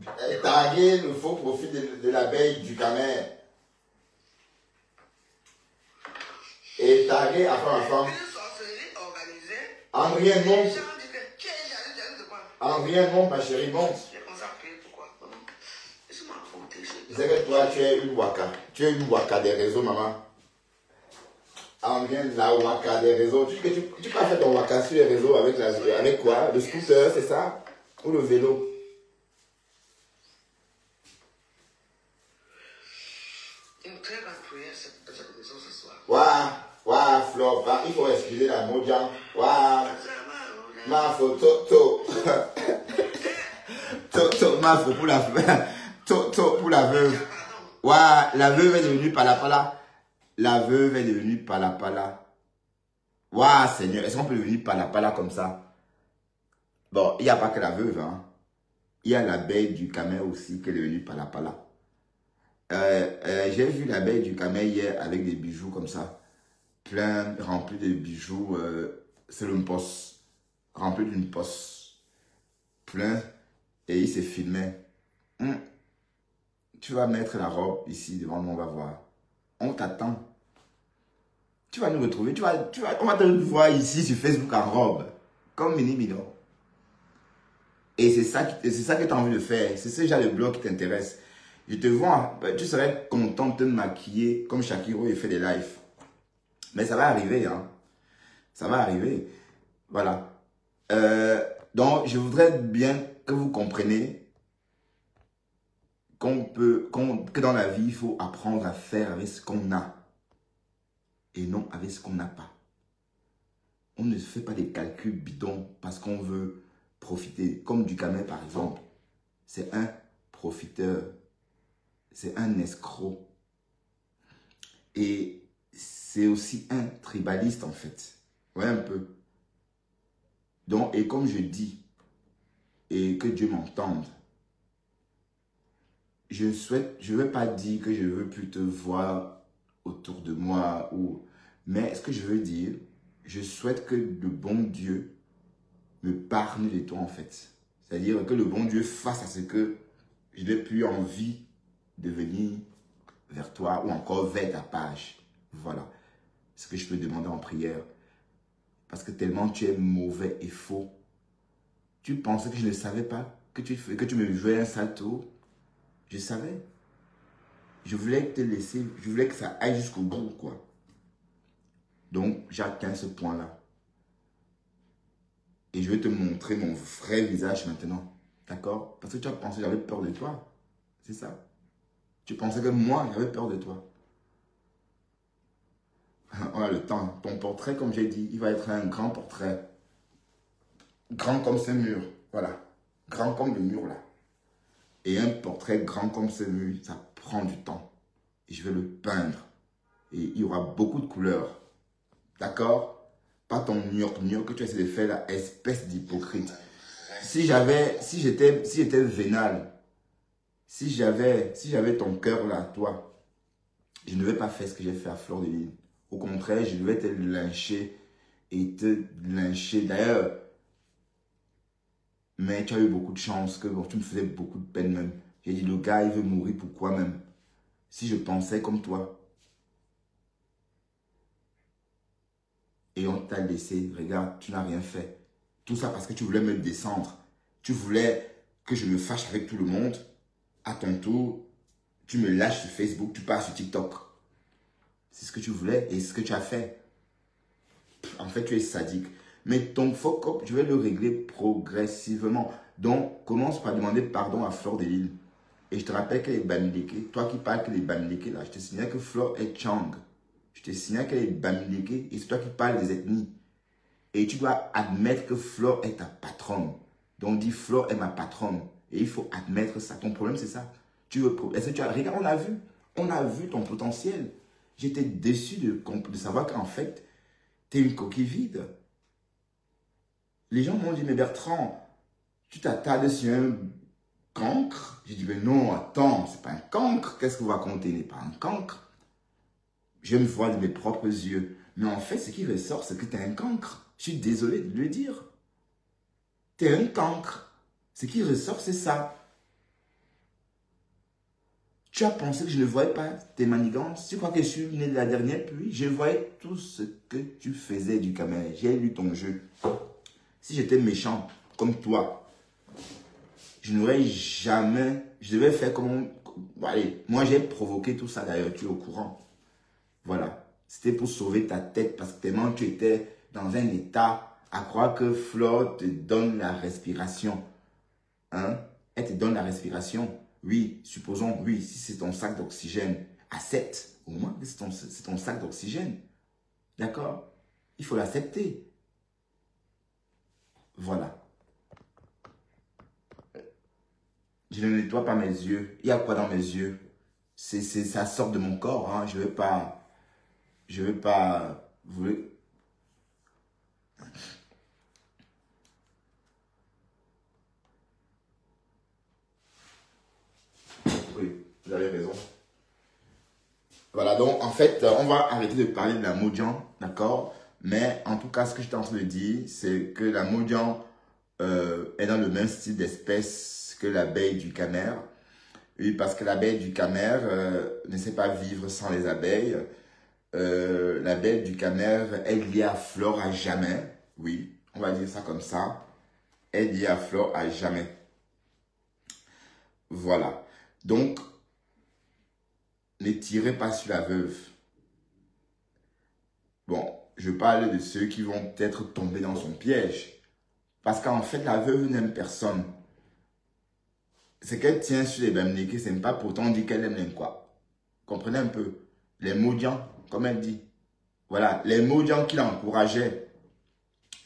Attendez. Taguez le faux profil de l'abeille du camel. Et tagué à femme. Une sorcellerie organisée. En rien, non. Les gens disent que qui est jaloux de quoi? En rien, non, ma chérie, monte. J'ai commencé à prier pourquoi? Laisse-moi raconter. C'est que toi, tu es une waka. Tu es une waka des réseaux, maman. En rien, la waka des réseaux. Tu peux faire ton waka sur les réseaux avec quoi? Le scooter, c'est ça? Ou le vélo? Une très bonne prière cette maison ce soir. Waouh, Flore, il faut excuser la Mojang. Waouh, ma photo, Toto, ma photo pour la veuve. Toto pour la veuve. Waouh, la veuve est devenue palapala. La veuve est devenue palapala. Waouh, Seigneur, est-ce qu'on peut devenir palapala comme ça? Bon, il n'y a pas que la veuve, hein. Il y a l'abeille du camel aussi qui est devenue palapala. J'ai vu l'abeille du camel hier avec des bijoux comme ça. Plein, rempli de bijoux. C'est une poste. Rempli d'une poste. Plein. Et il s'est filmé. Tu vas mettre la robe ici devant nous, on va voir. On t'attend. Tu vas nous retrouver. On va te voir ici sur Facebook en robe. Comme Mini Mino. Et c'est ça que tu as envie de faire. C'est ce genre de blog qui t'intéresse. Je te vois, tu serais content de te maquiller comme Shakiro et fait des lives. Mais ça va arriver, hein. Ça va arriver. Voilà. Donc, je voudrais bien que vous compreniez que dans la vie, il faut apprendre à faire avec ce qu'on a. Et non avec ce qu'on n'a pas. On ne fait pas des calculs bidons parce qu'on veut profiter. Comme du camel, par exemple. C'est un profiteur. C'est un escroc. Et c'est aussi un tribaliste, en fait. Ouais, un peu. Donc, et comme je dis, et que Dieu m'entende, je ne veux pas dire que je veux plus te voir autour de moi, mais ce que je veux dire, je souhaite que le bon Dieu me parle de toi, en fait. C'est-à-dire que le bon Dieu fasse à ce que je n'ai plus envie de venir vers toi ou encore vers ta page. Voilà ce que je peux demander en prière. Parce que tellement tu es mauvais et faux. Tu pensais que je ne savais pas que tu me jouais un sale tour. Je savais. Je voulais te laisser, je voulais que ça aille jusqu'au bout, quoi. Donc, j'atteins ce point-là. Et je vais te montrer mon vrai visage maintenant. D'accord? Parce que tu as pensé que j'avais peur de toi. C'est ça. Tu pensais que moi, j'avais peur de toi. On a le temps. Ton portrait, comme j'ai dit, il va être un grand portrait. Grand comme ce mur. Voilà. Grand comme le mur, là. Et un portrait grand comme ce mur, ça prend du temps. Et je vais le peindre. Et il y aura beaucoup de couleurs. D'accord? Pas ton gnoc que tu essaies de faire là, espèce d'hypocrite. Si j'étais vénal, si j'avais ton cœur là, toi, je ne vais pas faire ce que j'ai fait à Fleur de Lys. Au contraire, je vais te lyncher et te lyncher. D'ailleurs, mais tu as eu beaucoup de chance, que bon, tu me faisais beaucoup de peine même. J'ai dit, le gars, il veut mourir, pourquoi même? Si je pensais comme toi. Et on t'a laissé, regarde, tu n'as rien fait. Tout ça parce que tu voulais me descendre. Tu voulais que je me fâche avec tout le monde. À ton tour, tu me lâches sur Facebook, tu pars sur TikTok. C'est ce que tu voulais et ce que tu as fait. En fait, tu es sadique. Mais ton fuck up, je vais le régler progressivement. Donc, commence par demander pardon à Fleur de Lys. Et je te rappelle qu'elle est Bamileke. Toi qui parles qu'elle est Bamileke, là, je te signale que Fleur est Chang. Je te signale qu'elle est Bamileke et c'est toi qui parles des ethnies. Et tu dois admettre que Fleur est ta patronne. Donc, dis Fleur est ma patronne. Et il faut admettre ça. Ton problème, c'est ça. Est-ce que tu as... Regarde, on a vu ton potentiel. J'étais déçu de savoir qu'en fait, tu es une coquille vide. Les gens m'ont dit, mais Bertrand, tu t'attardes sur un cancre. J'ai dit, mais non, attends, c'est pas un cancre. Qu'est-ce que vous racontez? Il n'est pas un cancre. Je me vois de mes propres yeux. Mais en fait, ce qui ressort, c'est que tu es un cancre. Je suis désolé de le dire. Tu es un cancre. Ce qui ressort, c'est ça. Tu as pensé que je ne voyais pas tes manigances? Tu crois que je suis né de la dernière pluie? Je voyais tout ce que tu faisais du camel. J'ai lu ton jeu. Si j'étais méchant comme toi, je n'aurais jamais... Je devais faire comme... Allez, moi j'ai provoqué tout ça d'ailleurs, tu es au courant. Voilà. C'était pour sauver ta tête parce que tellement tu étais dans un état à croire que Flore te donne la respiration. Hein? Elle te donne la respiration. Oui, supposons, oui, si c'est ton sac d'oxygène, accepte au moins que c'est ton sac d'oxygène. D'accord? Il faut l'accepter. Voilà. Je ne nettoie pas mes yeux. Il y a quoi dans mes yeux? Ça sort de mon corps. Hein? Je ne veux pas... Oui, vous avez raison. Voilà, donc en fait, on va arrêter de parler de la Mojang, d'accord? Mais en tout cas, ce que je suis en train de dire, c'est que la Mojang est dans le même style d'espèce que l'abeille du Camer. Oui, parce que l'abeille du Camer ne sait pas vivre sans les abeilles. L'abeille du Camer est liée à Flore à jamais. Oui, on va dire ça comme ça. Elle est liée à Flore à jamais. Voilà. Donc, ne tirez pas sur la veuve. Bon, je parle de ceux qui vont peut-être tomber dans son piège. Parce qu'en fait, la veuve n'aime personne. C'est qu'elle tient sur les Bamnékés, c'est pas pourtant dit qu'elle aime quoi. Comprenez un peu. Les Modians, comme elle dit. Voilà, les Modians qui l'encourageaient.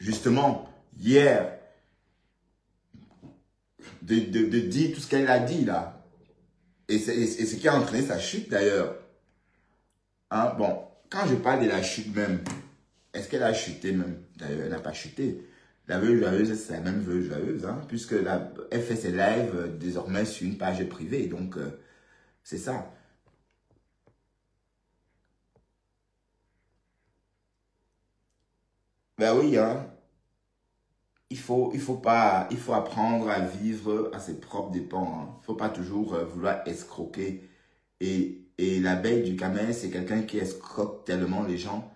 Justement, hier, de dire tout ce qu'elle a dit là. Et ce qui a entraîné sa chute d'ailleurs. Hein? Bon, quand je parle de la chute même, est-ce qu'elle a chuté même? D'ailleurs, elle n'a pas chuté. La veuve joyeuse, c'est la même veuve joyeuse, hein, puisque elle fait ses lives désormais sur une page privée. Donc, c'est ça. Ben oui, hein. Il faut apprendre à vivre à ses propres dépens. Hein. Il ne faut pas toujours vouloir escroquer. Et l'abeille du camel, c'est quelqu'un qui escroque tellement les gens.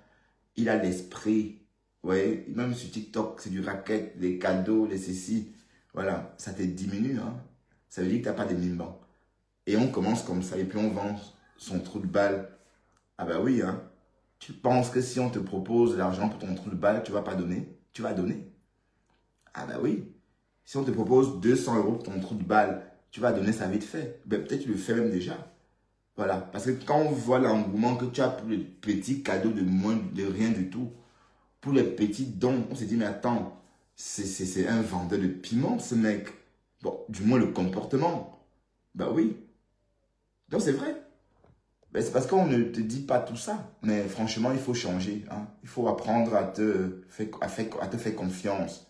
Il a l'esprit. Ouais, même sur TikTok, c'est du racket, les cadeaux, les ceci. Voilà, ça te diminue. Hein. Ça veut dire que tu n'as pas de mimban. Et on commence comme ça, et puis on vend son trou de balle. Ah bah oui, hein. Tu penses que si on te propose l'argent pour ton trou de balle, tu ne vas pas donner? Tu vas donner. Ah bah oui. Si on te propose 200 € pour ton trou de balle, tu vas donner ça vite fait. Ben, peut-être tu le fais même déjà. Voilà. Parce que quand on voit l'engouement que tu as pour les petits cadeaux de rien du tout, pour les petits dons, on se dit, mais attends, c'est un vendeur de piment, ce mec. Bon, du moins le comportement. Bah oui. Donc c'est vrai. Ben, c'est parce qu'on ne te dit pas tout ça. Mais franchement, il faut changer. Hein. Il faut apprendre à te faire confiance.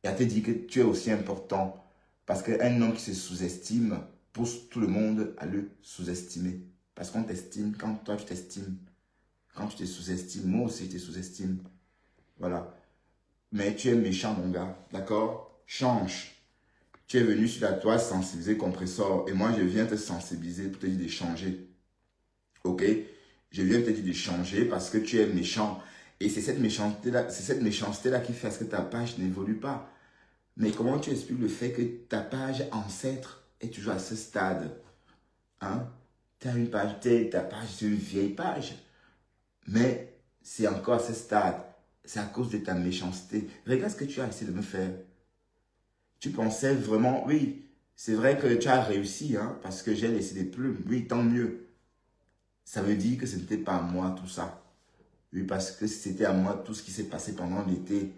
Et à te dire que tu es aussi important. Parce qu'un homme qui se sous-estime pousse tout le monde à le sous-estimer. Parce qu'on t'estime quand toi tu t'estimes. Quand tu te sous-estimes, moi aussi je te sous-estime. Voilà. Mais tu es méchant, mon gars. D'accord? Change. Tu es venu sur la toile sensibiliser compresseur. Et moi, je viens te sensibiliser pour te dire de changer. Ok? Je viens te dire de changer parce que tu es méchant. Et c'est cette méchanceté-là qui fait à ce que ta page n'évolue pas. Mais comment tu expliques le fait que ta page ancêtre est toujours à ce stade? Hein? Tu as une page, ta page, c'est une vieille page. Mais c'est encore à ce stade. C'est à cause de ta méchanceté. Regarde ce que tu as essayé de me faire. Tu pensais vraiment, oui, c'est vrai que tu as réussi, hein, parce que j'ai laissé des plumes. Oui, tant mieux. Ça veut dire que ce n'était pas à moi tout ça. Oui, parce que si c'était à moi tout ce qui s'est passé pendant l'été,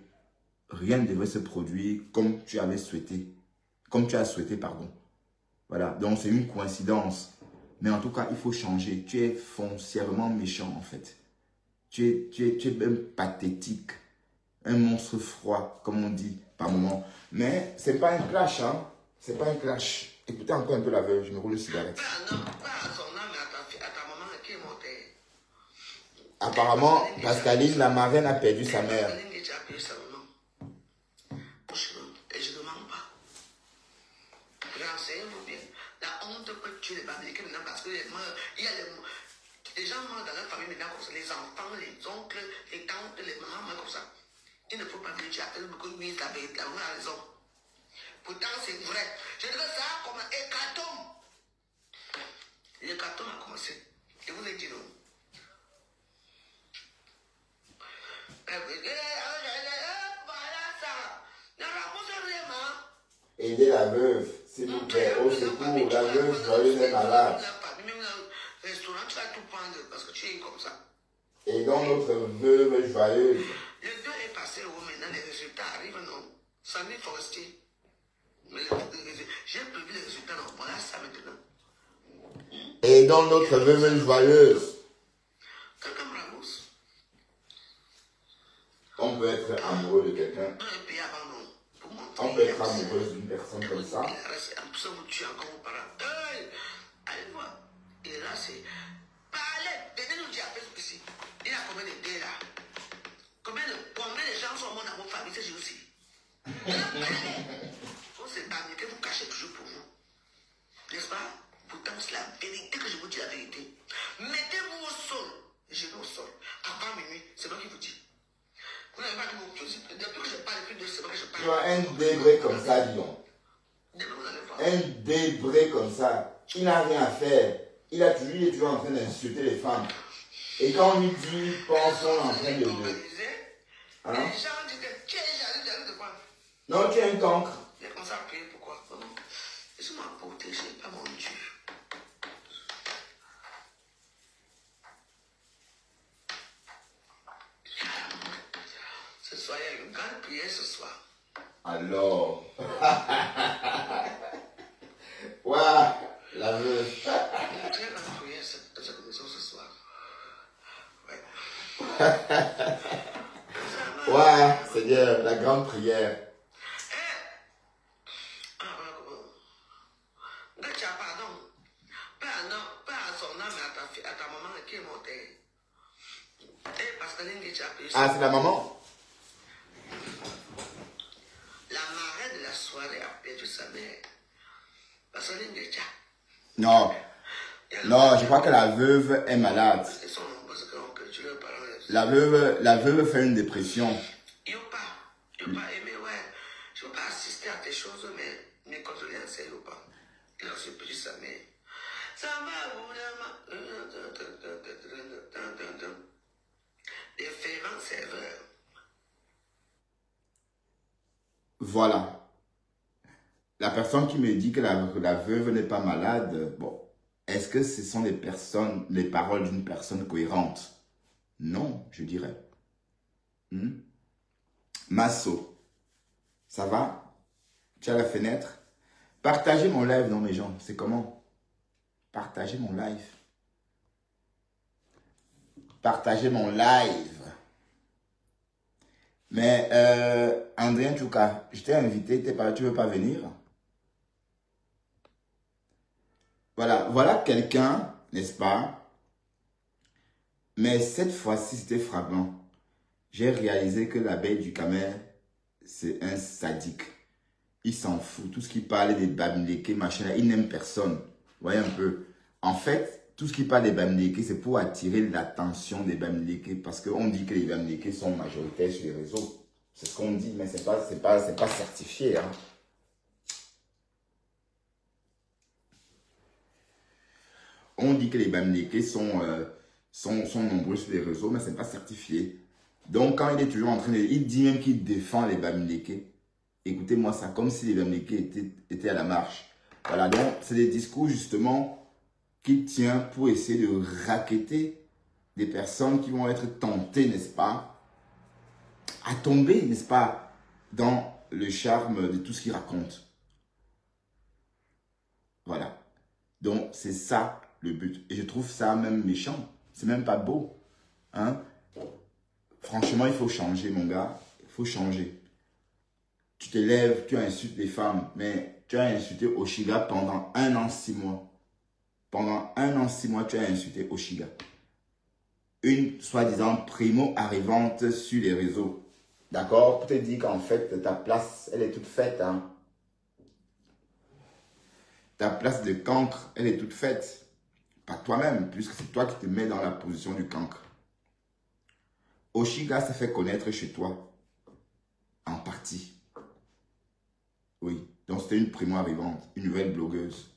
rien ne devrait se produire comme tu avais souhaité. Comme tu as souhaité, pardon. Voilà, donc c'est une coïncidence. Mais en tout cas, il faut changer. Tu es foncièrement méchant, en fait. Tu es même pathétique. Un monstre froid, comme on dit par moment. Mais ce n'est pas un clash, hein. C'est pas un clash. Écoutez encore un peu la veuve, je me roule une cigarette. Apparemment, Pascaline, la marraine, a perdu sa mère. tuer les Bamileke maintenant parce que il y a les gens meurent dans leur famille maintenant comme ça. Les enfants, les oncles, les tantes, les mamans, comme ça. Il ne faut pas venir tuer à tel beaucoup de mise la bête, là, on a raison. Pourtant, c'est vrai. Je dirais ça comme un hécatombe. L'hécatombe a commencé. Je vous ai dit non. Voilà ça. Ne raconte rien, hein. Aidez la veuve, s'il vous plaît, au secours, la veuve joyeuse est malade. Même le restaurant, tu vas tout prendre parce que tu es comme ça. Aidons notre veuve joyeuse. Le 2 est passé, oh, maintenant les résultats arrivent, non? Sandrine Forestier. Mais j'ai prévu les résultats, non? Voilà ça maintenant. Aidons notre veuve joyeuse. Quelqu'un me ramasse. On peut être amoureux de quelqu'un. Un pays avant, non? Pour montrer. On peut être amoureux d'une personne comme ça. En plus, vous tuez encore vos parents. Allez voir. Et là, c'est. Parlez. Donnez-nous dire à Facebook ici. Il y a combien de dés là? Combien de gens sont morts dans vos familles ces jours-ci? Vous c'est pas que vous cachez toujours pour vous. N'est-ce pas? Pourtant, c'est la vérité que je vous dis la vérité. Mettez-vous au sol. Je vais au sol. Avant minuit, c'est moi qui vous dis. Vous n'avez pas de mots. Depuis que je parle, depuis 2 semaines que je parle. Tu vois, un débré comme ça, dis donc. Un débré comme ça. Il n'a rien à faire. Il est toujours en train d'insulter les femmes. Et quand on lui dit, pense, on est en train de... Hein? Les gens disent que tu es jaloux de quoi? Non, tu es un cancre. Il a commencé à prier, pourquoi? Laisse-moi protéger, pas mon Dieu. Ce soir, il y a une grande prière ce soir. Alors. Waouh, la veuve. Une très grande prière dans cette maison ce soir. Ouais. Waouh, Seigneur, la grande prière. Ah, c'est la maman? La marraine de la soirée a perdu sa mère. Non. Non, je crois que la veuve est malade. La veuve fait une dépression. Je ne peux pas assister à tes choses, mais mes condoléances, c'est pas. Il a aussi perdu sa mère. Ça va, les fervents serveurs. Voilà. La personne qui me dit que la veuve n'est pas malade, bon, est-ce que ce sont les paroles d'une personne cohérente? Non, je dirais. Masso, ça va? Tu as la fenêtre? Partagez mon live, non mes gens, c'est comment? Partagez mon live. Partagez mon live. Mais, André Tchouka, je t'ai invité, tu veux pas venir? Voilà quelqu'un, n'est-ce pas? Mais cette fois-ci, c'était frappant. J'ai réalisé que l'abeille du Camer, c'est un sadique. Il s'en fout. Tout ce qui parle des Bamileke, machin, il n'aime personne. Voyez un peu. En fait, tout ce qui parle des Bamileke, c'est pour attirer l'attention des Bamileke. Parce qu'on dit que les Bamileke sont majoritaires sur les réseaux. C'est ce qu'on dit, mais c'est pas certifié. Hein. On dit que les Bamileke sont nombreux sur les réseaux, mais ce n'est pas certifié. Donc, quand il est toujours en train de... Il dit même qu'il défend les Bamileke. Écoutez-moi ça, comme si les Bamileke étaient à la marche. Voilà, donc c'est des discours justement qu'il tient pour essayer de racketter des personnes qui vont être tentées, n'est-ce pas, à tomber, n'est-ce pas, dans le charme de tout ce qu'il raconte. Voilà. Donc, c'est ça le but. Et je trouve ça même méchant. C'est même pas beau. Hein? Franchement, il faut changer, mon gars. Il faut changer. Tu te lèves, tu insultes les femmes, mais tu as insulté Oshiga pendant 1 an, 6 mois. Pendant 1 an, 6 mois, tu as insulté Oshiga. Une soi-disant primo arrivante sur les réseaux. D'accord? Pour te dire qu'en fait, ta place, elle est toute faite. Hein? ta place de cancre, elle est toute faite. Pas toi-même, puisque c'est toi qui te mets dans la position du cancre. Oshiga s'est fait connaître chez toi. En partie. Oui. Donc, c'était une primo-arrivante, une nouvelle blogueuse.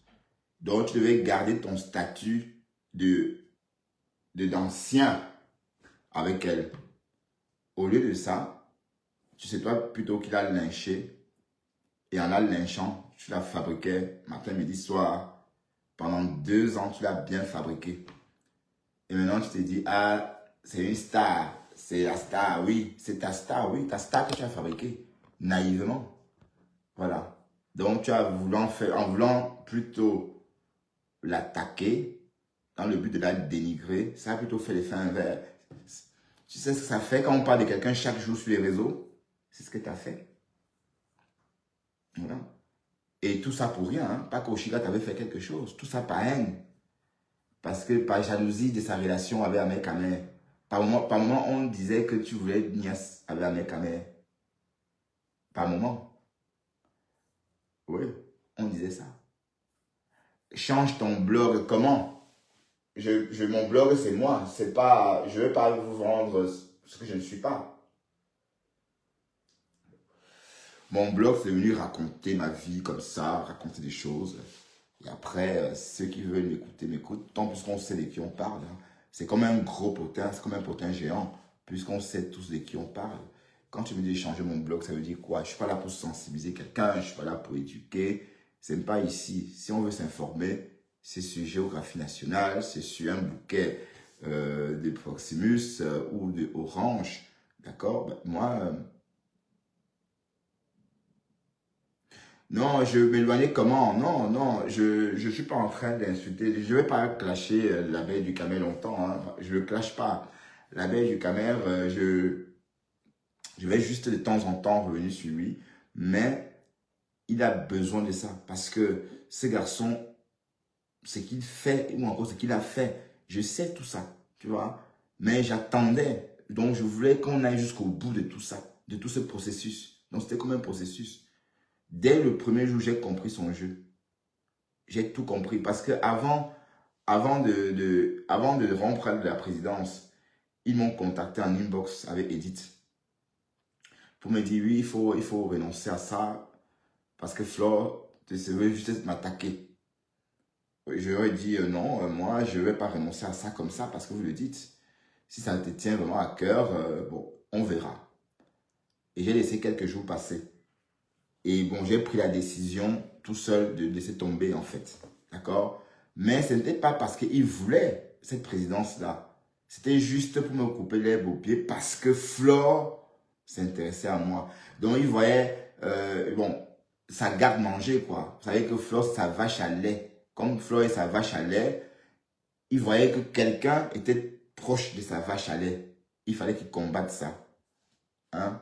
Donc, tu devais garder ton statut d'ancien avec elle. Au lieu de ça, tu sais toi plutôt qu'il a lynché. Et en la lynchant, tu l'as fabriqué matin, midi, soir. Pendant 2 ans, tu l'as bien fabriqué. Et maintenant, tu te dis, ah, c'est une star. C'est la star, oui. C'est ta star, oui. Ta star que tu as fabriquée. Naïvement. Voilà. Donc, tu as en voulant plutôt l'attaquer, dans le but de la dénigrer, ça a plutôt fait l'effet inverse. Tu sais ce que ça fait quand on parle de quelqu'un chaque jour sur les réseaux? C'est ce que tu as fait. Voilà. Et tout ça pour rien, hein? Pas qu'Oshiga t'avait fait quelque chose. Tout ça par haine. Parce que par jalousie de sa relation avec Ahmed Kamer. Par moment, on disait que tu voulais être niaise avec Ahmed Kamer. Par moment. Oui, on disait ça. Change ton blog, comment? Mon blog, c'est moi. C'est pas, je ne vais pas vous vendre ce que je ne suis pas. Mon blog, c'est venu raconter ma vie comme ça, raconter des choses. Et après, ceux qui veulent m'écouter, m'écoutent. Tant puisqu'on sait de qui on parle. Hein. C'est comme un gros potin, c'est comme un potin géant. Puisqu'on sait tous de qui on parle. Quand tu me dis changer mon blog, ça veut dire quoi? Je ne suis pas là pour sensibiliser quelqu'un, je ne suis pas là pour éduquer. Ce n'est pas ici. Si on veut s'informer, c'est sur Géographie nationale, c'est sur un bouquet de Proximus ou de Orange. D'accord? Ben, moi... non, je m'éloignais comment? Non, non, je ne suis pas en train d'insulter. Je ne vais pas clasher l'abeille du Camer longtemps. Hein. Je ne le clash pas. L'abeille du Camer, je vais juste de temps en temps revenir sur lui. Mais il a besoin de ça. Parce que ce garçon, ce qu'il fait, ou encore ce qu'il a fait, je sais tout ça. Tu vois? Mais j'attendais. Donc, je voulais qu'on aille jusqu'au bout de tout ça. De tout ce processus. Donc, c'était comme un processus. Dès le premier jour, j'ai compris son jeu. J'ai tout compris. Parce que avant de rompre la présidence, ils m'ont contacté en inbox avec Edith. Pour me dire, oui, il faut renoncer à ça. Parce que Flore, tu veux juste m'attaquer. Je leur ai dit, non, moi, je ne vais pas renoncer à ça comme ça parce que vous le dites. Si ça te tient vraiment à cœur, bon, on verra. Et j'ai laissé quelques jours passer. Et bon, j'ai pris la décision tout seul de laisser tomber en fait. D'accord? Mais ce n'était pas parce qu'il voulait cette présidence-là. C'était juste pour me couper l'herbe aux pieds parce que Flore s'intéressait à moi. Donc, il voyait, bon, sa garde-manger quoi. Vous savez que Flore, c'est sa vache à lait. Comme Flore est sa vache à lait, il voyait que quelqu'un était proche de sa vache à lait. Il fallait qu'il combatte ça. Hein?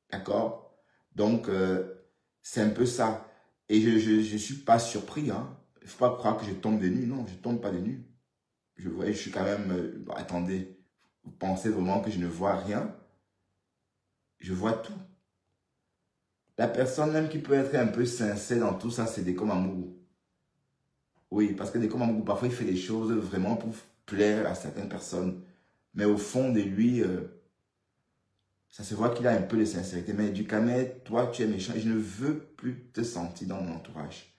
D'accord? Donc, c'est un peu ça. Et je ne suis pas surpris. Hein. Il ne faut pas croire que je tombe des nues. Non, je ne tombe pas des nues. Je suis quand même... attendez, vous pensez vraiment que je ne vois rien? Je vois tout. La personne même qui peut être un peu sincère dans tout ça, c'est Deco Mamougou. Oui, parce que Deco Mamougou, parfois, il fait des choses vraiment pour plaire à certaines personnes. Mais au fond de lui... ça se voit qu'il a un peu de sincérité. Mais du Camer, toi, tu es méchant. Et je ne veux plus te sentir dans mon entourage.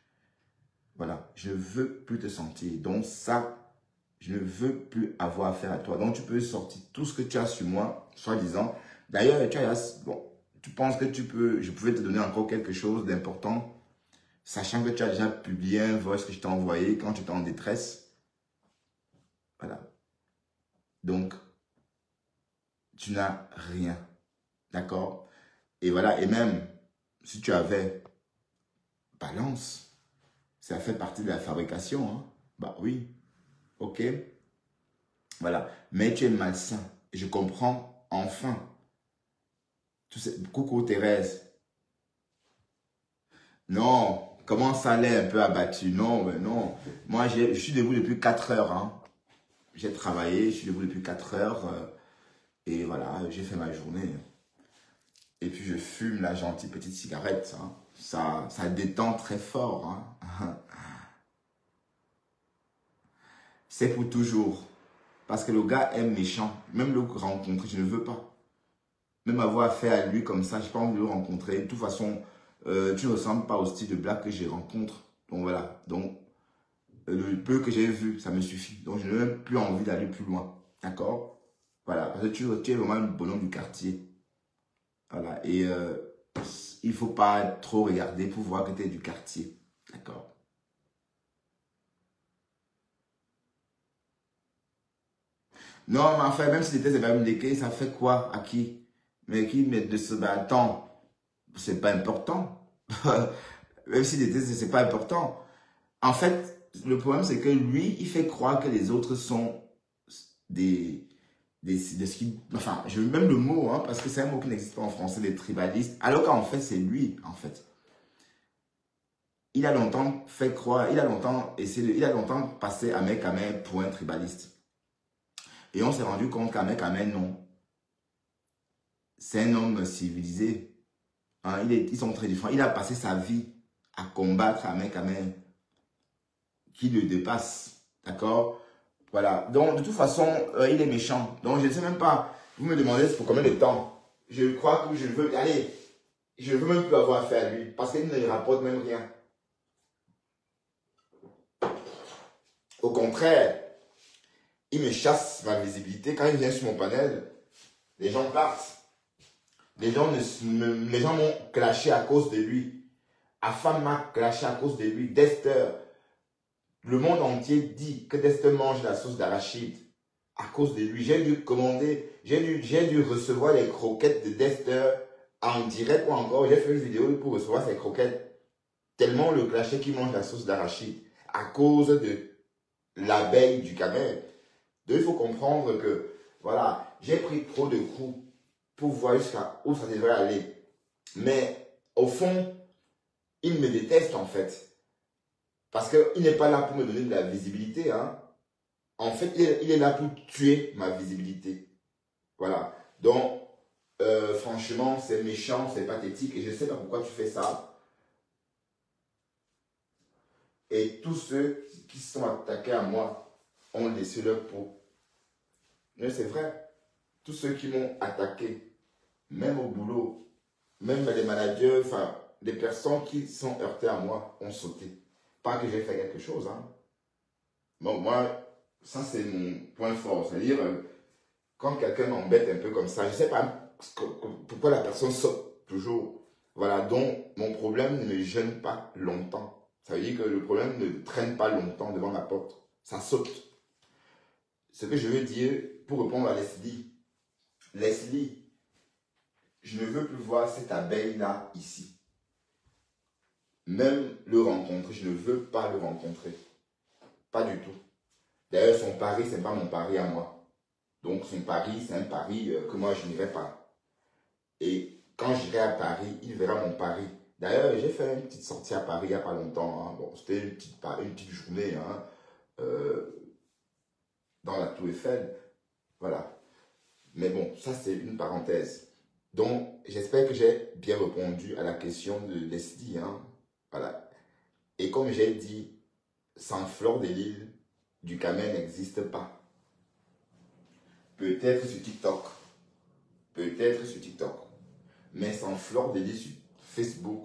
Voilà. Je ne veux plus te sentir. Donc ça, je ne veux plus avoir affaire à toi. Donc tu peux sortir tout ce que tu as sur moi, soi-disant. D'ailleurs, bon, tu penses que je pouvais te donner encore quelque chose d'important, sachant que tu as déjà publié un voice que je t'ai envoyé quand tu étais en détresse. Voilà. Donc, tu n'as rien. D'accord? Et voilà, et même si tu avais balance, ça fait partie de la fabrication. Hein? Bah oui, ok. Voilà, mais tu es malsain. Et je comprends enfin. Coucou Thérèse. Non, comment ça l'est un peu abattu? Non, mais non. Moi, je suis debout depuis 4 heures. Hein? J'ai travaillé, je suis debout depuis 4 heures. Et voilà, j'ai fait ma journée. Et puis je fume la gentille petite cigarette. Hein. Ça détend très fort. Hein. C'est pour toujours. Parce que le gars est méchant. Même le rencontrer, je ne veux pas. Même avoir affaire à lui comme ça, je n'ai pas envie de le rencontrer. De toute façon, tu ne ressembles pas au style de blague que je rencontre. Donc voilà. Donc, le peu que j'ai vu, ça me suffit. Donc, je n'ai même plus envie d'aller plus loin. D'accord? Voilà. Parce que tu es vraiment le bonhomme du quartier. Voilà. Et il ne faut pas trop regarder pour voir que tu es du quartier. D'accord? Non, mais enfin, même si c'était Zebamdeke, ça fait quoi à qui? Mais qui met de ce attends, c'est pas important. Même si c'était, c'est pas important. En fait, le problème, c'est que lui, il fait croire que les autres sont de ce qui, enfin, je veux même le mot, hein, parce que c'est un mot qui n'existe pas en français, des tribalistes, alors qu'en fait, c'est lui, en fait. Il a longtemps fait croire, il a longtemps passé à Ahmed pour un tribaliste. Et on s'est rendu compte qu'Ahmed, non. C'est un homme civilisé. Hein, ils sont très différents. Il a passé sa vie à combattre Ahmed qui le dépasse. D'accord? Voilà. Donc, de toute façon, il est méchant. Donc, je ne sais même pas. Vous me demandez pour combien de temps. Je crois que je veux. Allez, je ne veux même plus avoir affaire à lui. Parce qu'il ne rapporte même rien. Au contraire, il me chasse ma visibilité. Quand il vient sur mon panel, les gens partent. Les gens m'ont clashé à cause de lui. Afam m'a clashé à cause de lui. Dexter. Le monde entier dit que Dexter mange la sauce d'arachide à cause de lui. J'ai dû commander, j'ai dû recevoir les croquettes de Dexter en direct ou encore. J'ai fait une vidéo pour recevoir ces croquettes. Tellement le clashé qui mange la sauce d'arachide à cause de l'abeille du camel. Donc il faut comprendre que, voilà, j'ai pris trop de coups pour voir jusqu'à où ça devrait aller. Mais au fond, il me déteste en fait. Parce qu'il n'est pas là pour me donner de la visibilité. Hein. En fait, il est là pour tuer ma visibilité. Voilà. Donc, franchement, c'est méchant, c'est pathétique. Et je ne sais pas pourquoi tu fais ça. Et tous ceux qui se sont attaqués à moi ont laissé leur peau. Mais c'est vrai. Tous ceux qui m'ont attaqué, même au boulot, même les managers, enfin, les personnes qui sont heurtées à moi ont sauté. Pas que j'ai fait quelque chose. Hein. Bon, moi, ça c'est mon point fort. C'est-à-dire, quand quelqu'un m'embête un peu comme ça, je ne sais pas pourquoi la personne saute toujours. Voilà, donc mon problème ne me gêne pas longtemps. Ça veut dire que le problème ne traîne pas longtemps devant la porte. Ça saute. Ce que je veux dire, pour répondre à Leslie, je ne veux plus voir cette abeille-là ici. Même le rencontrer, je ne veux pas le rencontrer. Pas du tout. D'ailleurs, son pari, ce n'est pas mon pari à moi. Donc, son pari, c'est un pari que moi, je n'irai pas. Et quand j'irai à Paris, il verra mon pari. D'ailleurs, j'ai fait une petite sortie à Paris il n'y a pas longtemps. Hein. Bon, c'était une petite journée hein, dans la Tour Eiffel. Voilà. Mais bon, ça, c'est une parenthèse. Donc, j'espère que j'ai bien répondu à la question de Leslie. Hein. Voilà. Et comme j'ai dit, sans Fleur de Lys, du camel n'existe pas. Peut-être sur TikTok. Peut-être sur TikTok. Mais sans Fleur de Lys sur Facebook,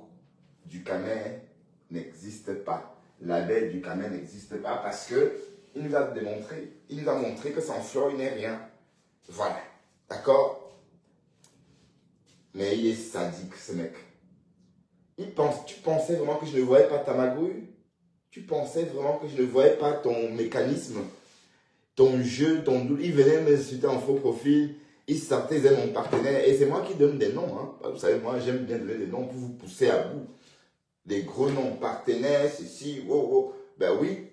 du camel n'existe pas. L'abeille du camel n'existe pas parce que il nous a démontré, il nous a montré que sans Fleur, il n'est rien. Voilà. D'accord? Mais il est sadique, ce mec. Tu pensais vraiment que je ne voyais pas ta magouille? Tu pensais vraiment que je ne voyais pas ton mécanisme, ton jeu, ton doute? Il venait me insulter en faux profil, il sortait mon partenaire, et c'est moi qui donne des noms. Hein. Vous savez, moi j'aime bien donner des noms pour vous pousser à bout. Des gros noms, partenaires, ceci, wow, wow. Ben oui.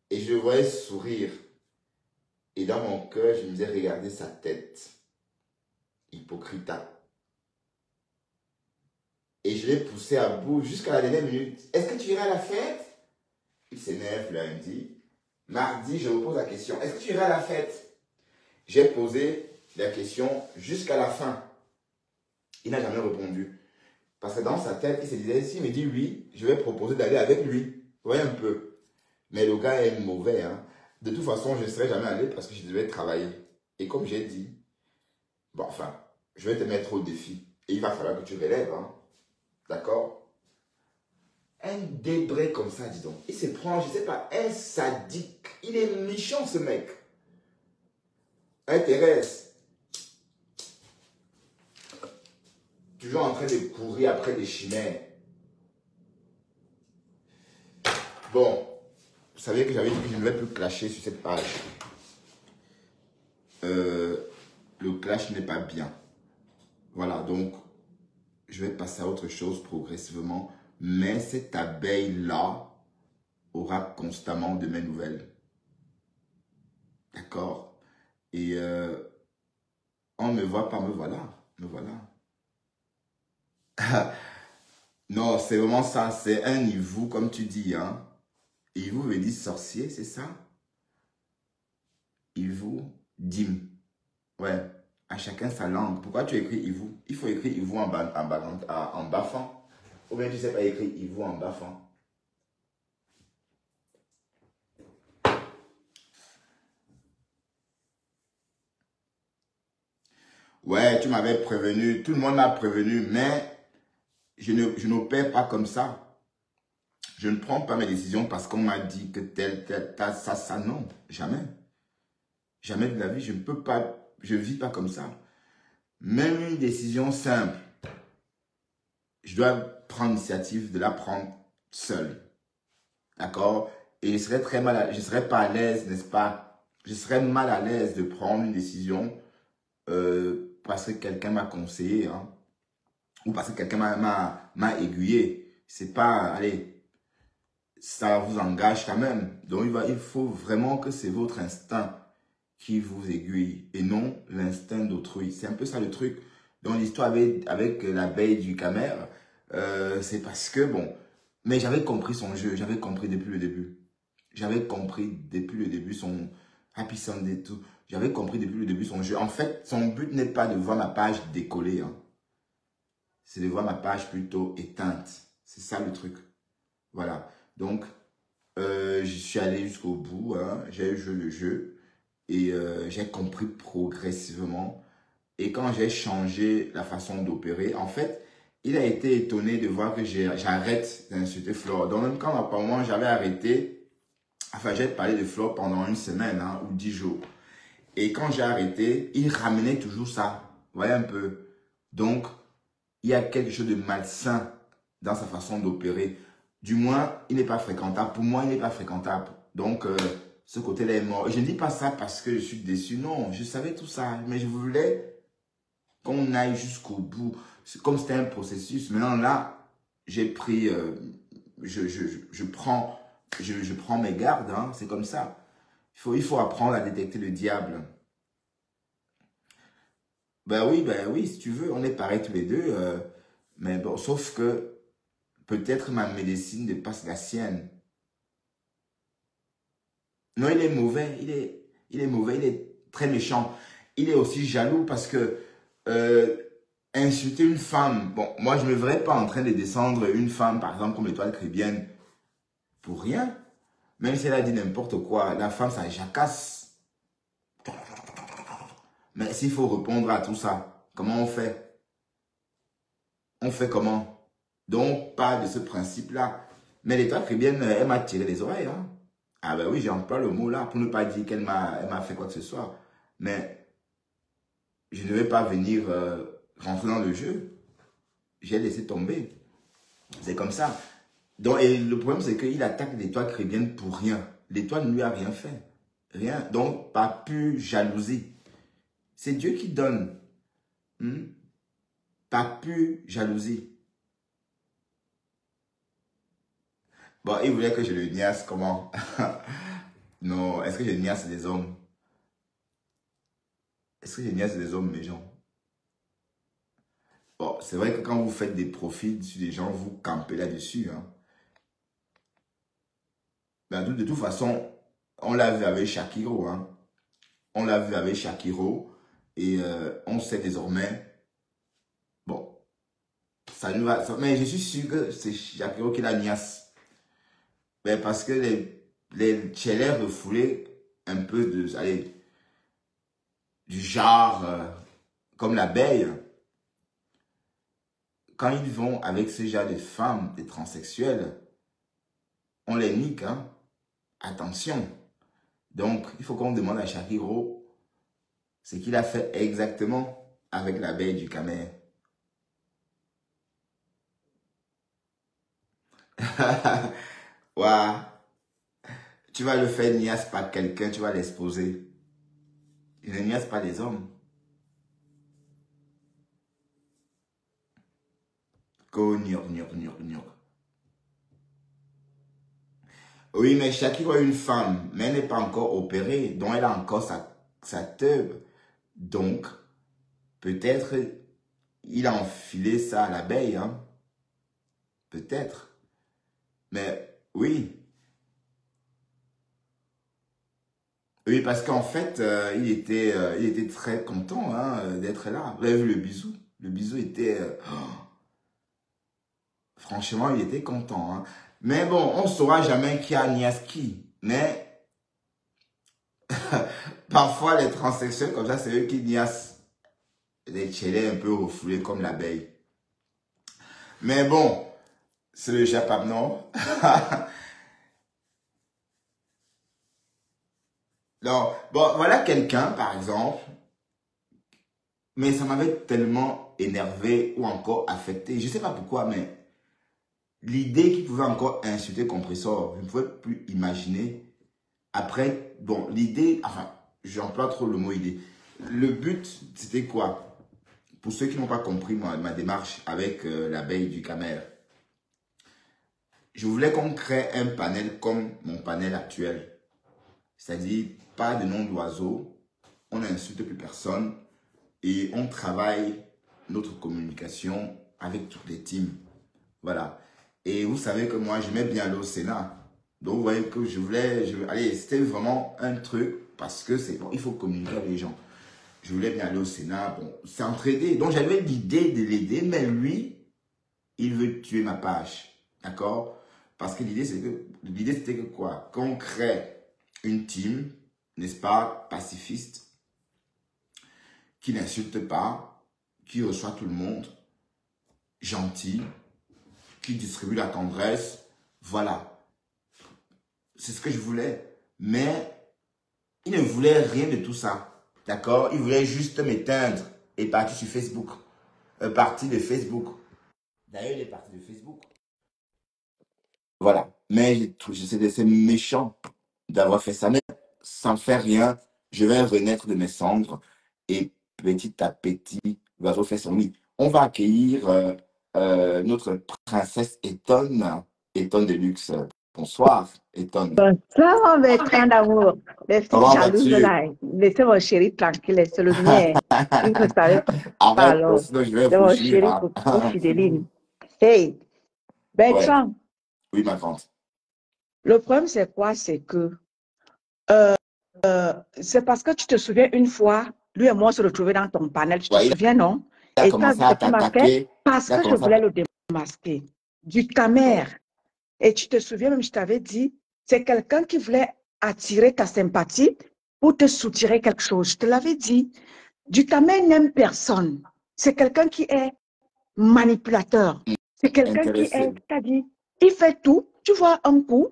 Et je le voyais sourire. Et dans mon cœur, je me disais, regardez sa tête. Hypocrita. Et je l'ai poussé à bout jusqu'à la dernière minute. Est-ce que tu iras à la fête? Il s'énerve lundi. Mardi, je me pose la question. Est-ce que tu iras à la fête? J'ai posé la question jusqu'à la fin. Il n'a jamais répondu. Parce que dans sa tête, il se disait, s'il me dit oui, je vais proposer d'aller avec lui. Vous voyez un peu. Mais le gars est mauvais. Hein. De toute façon, je ne serais jamais allé parce que je devais travailler. Et comme j'ai dit, bon, enfin, je vais te mettre au défi. Et il va falloir que tu relèves. Hein. D'accord? Un débray comme ça, dis donc. Il se prend, je ne sais pas, un sadique. Il est méchant, ce mec. Hey, Thérèse. Toujours en train de courir après des chimères. Bon, vous savez que j'avais dit que je ne vais plus clasher sur cette page. Le clash n'est pas bien. Voilà, donc, je vais passer à autre chose progressivement. Mais cette abeille-là aura constamment de mes nouvelles. D'accord? Et on ne me voit pas, me voilà. Me voilà. Non, c'est vraiment ça. C'est un hibou, comme tu dis. Hein? Hibou veut dire sorcier, c'est ça? Hibou, dim. Ouais, à chacun sa langue. Pourquoi tu écris hibou? Il faut écrire hibou en baffant. Ou bien tu ne sais pas écrire hibou en baffant. Ouais, tu m'avais prévenu. Tout le monde m'a prévenu, mais je n'opère pas comme ça. Je ne prends pas mes décisions parce qu'on m'a dit que tel, ça, non. Jamais. Jamais de la vie, je ne peux pas, je ne vis pas comme ça. Même une décision simple, je dois prendre l'initiative de la prendre seule. D'accord? Et je serais très mal, je serais pas à l'aise, n'est-ce pas? Je serais mal à l'aise de prendre une décision parce que quelqu'un m'a conseillé, hein, ou parce que quelqu'un m'a aiguillé. C'est pas, allez, ça vous engage quand même. Donc il faut vraiment que c'est votre instinct qui vous aiguille et non l'instinct d'autrui. C'est un peu ça le truc. Dans l'histoire avec l'abeille du Camer, c'est parce que, bon, mais j'avais compris son jeu, j'avais compris depuis le début. J'avais compris depuis le début son Happy Sunday et tout. J'avais compris depuis le début son jeu. En fait, son but n'est pas de voir ma page décoller. Hein. C'est de voir ma page plutôt éteinte. C'est ça le truc. Voilà. Donc, je suis allé jusqu'au bout. Hein. J'ai joué le jeu. Et j'ai compris progressivement. Et quand j'ai changé la façon d'opérer, en fait, il a été étonné de voir que j'arrête d'insulter Flore. Donc même quand apparemment j'avais arrêté, enfin j'ai parlé de Flore pendant une semaine hein, ou 10 jours. Et quand j'ai arrêté, il ramenait toujours ça. Vous voyez un peu. Donc, il y a quelque chose de malsain dans sa façon d'opérer. Du moins, il n'est pas fréquentable. Pour moi, il n'est pas fréquentable. Donc, ce côté-là est mort. Je ne dis pas ça parce que je suis déçu. Non, je savais tout ça. Mais je voulais qu'on aille jusqu'au bout. Comme c'était un processus. Maintenant, là, j'ai pris... je prends mes gardes. Hein, c'est comme ça. Il faut apprendre à détecter le diable. Ben oui, si tu veux. On est pareils tous les deux. Mais bon, sauf que peut-être ma médecine dépasse la sienne. Non, il est mauvais, il est mauvais, il est très méchant. Il est aussi jaloux parce que insulter une femme, bon, moi je ne me verrais pas en train de descendre une femme, par exemple, comme l'Étoile chrétienne, pour rien. Même si elle a dit n'importe quoi, la femme, ça jacasse. Mais s'il faut répondre à tout ça, comment on fait? On fait comment? Donc, pas de ce principe-là. Mais l'Étoile chrétienne, elle m'a tiré les oreilles, hein. Ah ben oui, j'emploie le mot là pour ne pas dire qu'elle m'a fait quoi que ce soit. Mais je ne vais pas venir rentrer dans le jeu. J'ai laissé tomber. C'est comme ça. Donc, et le problème, c'est qu'il attaque l'Étoile chrétienne pour rien. L'Étoile ne lui a rien fait. Rien. Donc, pas pure jalousie. C'est Dieu qui donne. Pas pure jalousie. Bon, il voulait que je le niaise, comment? Non, est-ce que je niaise des hommes? Est-ce que je niaise des hommes, mes gens? Bon, c'est vrai que quand vous faites des profils sur des gens, vous campez là-dessus. Hein. Ben, de toute façon, on l'a vu avec Shakiro. Hein. On l'a vu avec Shakiro. Et on sait désormais... Bon, ça nous va. Mais je suis sûr que c'est Shakiro qui la niasse. Mais parce que les chelets refoulés un peu de, allez, du genre, comme l'abeille, quand ils vont avec ce genre de femmes, des transsexuels, on les nique, hein. Attention. Donc, il faut qu'on demande à Shakiro ce qu'il a fait exactement avec l'abeille du Camer. Ouais. Tu vas le faire niasse par quelqu'un, tu vas l'exposer. Il ne niasse pas les hommes. Oui, mais Shakira est une femme, mais elle n'est pas encore opérée, donc elle a encore sa teub. Donc, peut-être, il a enfilé ça à l'abeille, hein. Peut-être. Mais oui. Oui, parce qu'en fait, il était très content hein, d'être là. Vous avez vu le bisou? Le bisou était... franchement, il était content. Hein. Mais bon, on ne saura jamais qui a Niaski. Mais parfois, les transsexuels comme ça, c'est eux qui niassent les tchélés un peu refoulés comme l'abeille. Mais bon, c'est le Japon, non? Non, bon, voilà quelqu'un, par exemple, mais ça m'avait tellement énervé ou encore affecté. Je ne sais pas pourquoi, mais l'idée qu'il pouvait encore insulter Compressor, je ne pouvais plus imaginer. Après, bon, l'idée, enfin, j'emploie trop le mot idée. Le but, c'était quoi? Pour ceux qui n'ont pas compris ma démarche avec l'abeille du Camer, je voulais qu'on crée un panel comme mon panel actuel. C'est-à-dire, pas de nom d'oiseau, on n'insulte plus personne et on travaille notre communication avec toutes les teams. Voilà. Et vous savez que moi, j'aimais bien aller au Sénat. Donc, vous voyez que allez, c'était vraiment un truc parce que c'est bon, il faut communiquer avec les gens. Je voulais bien aller au Sénat, bon, s'entraider. Donc, j'avais l'idée de l'aider, mais lui, il veut tuer ma page. D'accord? Parce que l'idée, c'était que quoi? Qu'on crée une team, n'est-ce pas, pacifiste, qui n'insulte pas, qui reçoit tout le monde, gentil, qui distribue la tendresse. Voilà. C'est ce que je voulais. Mais il ne voulait rien de tout ça. D'accord? Il voulait juste m'éteindre et partir sur Facebook. Parti de Facebook. D'ailleurs, il est parti de Facebook. Voilà. Mais c'est méchant d'avoir fait ça. Mais sans faire rien, je vais renaître de mes cendres et petit à petit, l'oiseau fait son nid. On va accueillir notre princesse Etonne, Etonne de luxe. Bonsoir, Etonne. Bonsoir, mes trains d'amour. Les filles Comment jalouses vas-tu? là, laissez mon chéri tranquille, c'est le mien. Il ne savait pas Arrête, alors. sinon je vais C'est mon rougir. chéri pour Fidéline. Hey, Ouais, Bertrand, oui, ma grande. le problème c'est quoi? C'est que c'est parce que tu te souviens une fois, lui et moi on se retrouvait dans ton panel, tu te Ouais, souviens, non? il a Et tu as vu commencé ce à qu'il m'a fait t'attaquer. parce Il a que je commencé voulais le démasquer. Du Camer. Et tu te souviens, même je t'avais dit, c'est quelqu'un qui voulait attirer ta sympathie pour te soutirer quelque chose. Je te l'avais dit. Du Camer n'aime personne. C'est quelqu'un qui est manipulateur. C'est quelqu'un qui est, intéressé. c'est-à-dire, il fait tout. Tu vois, un coup,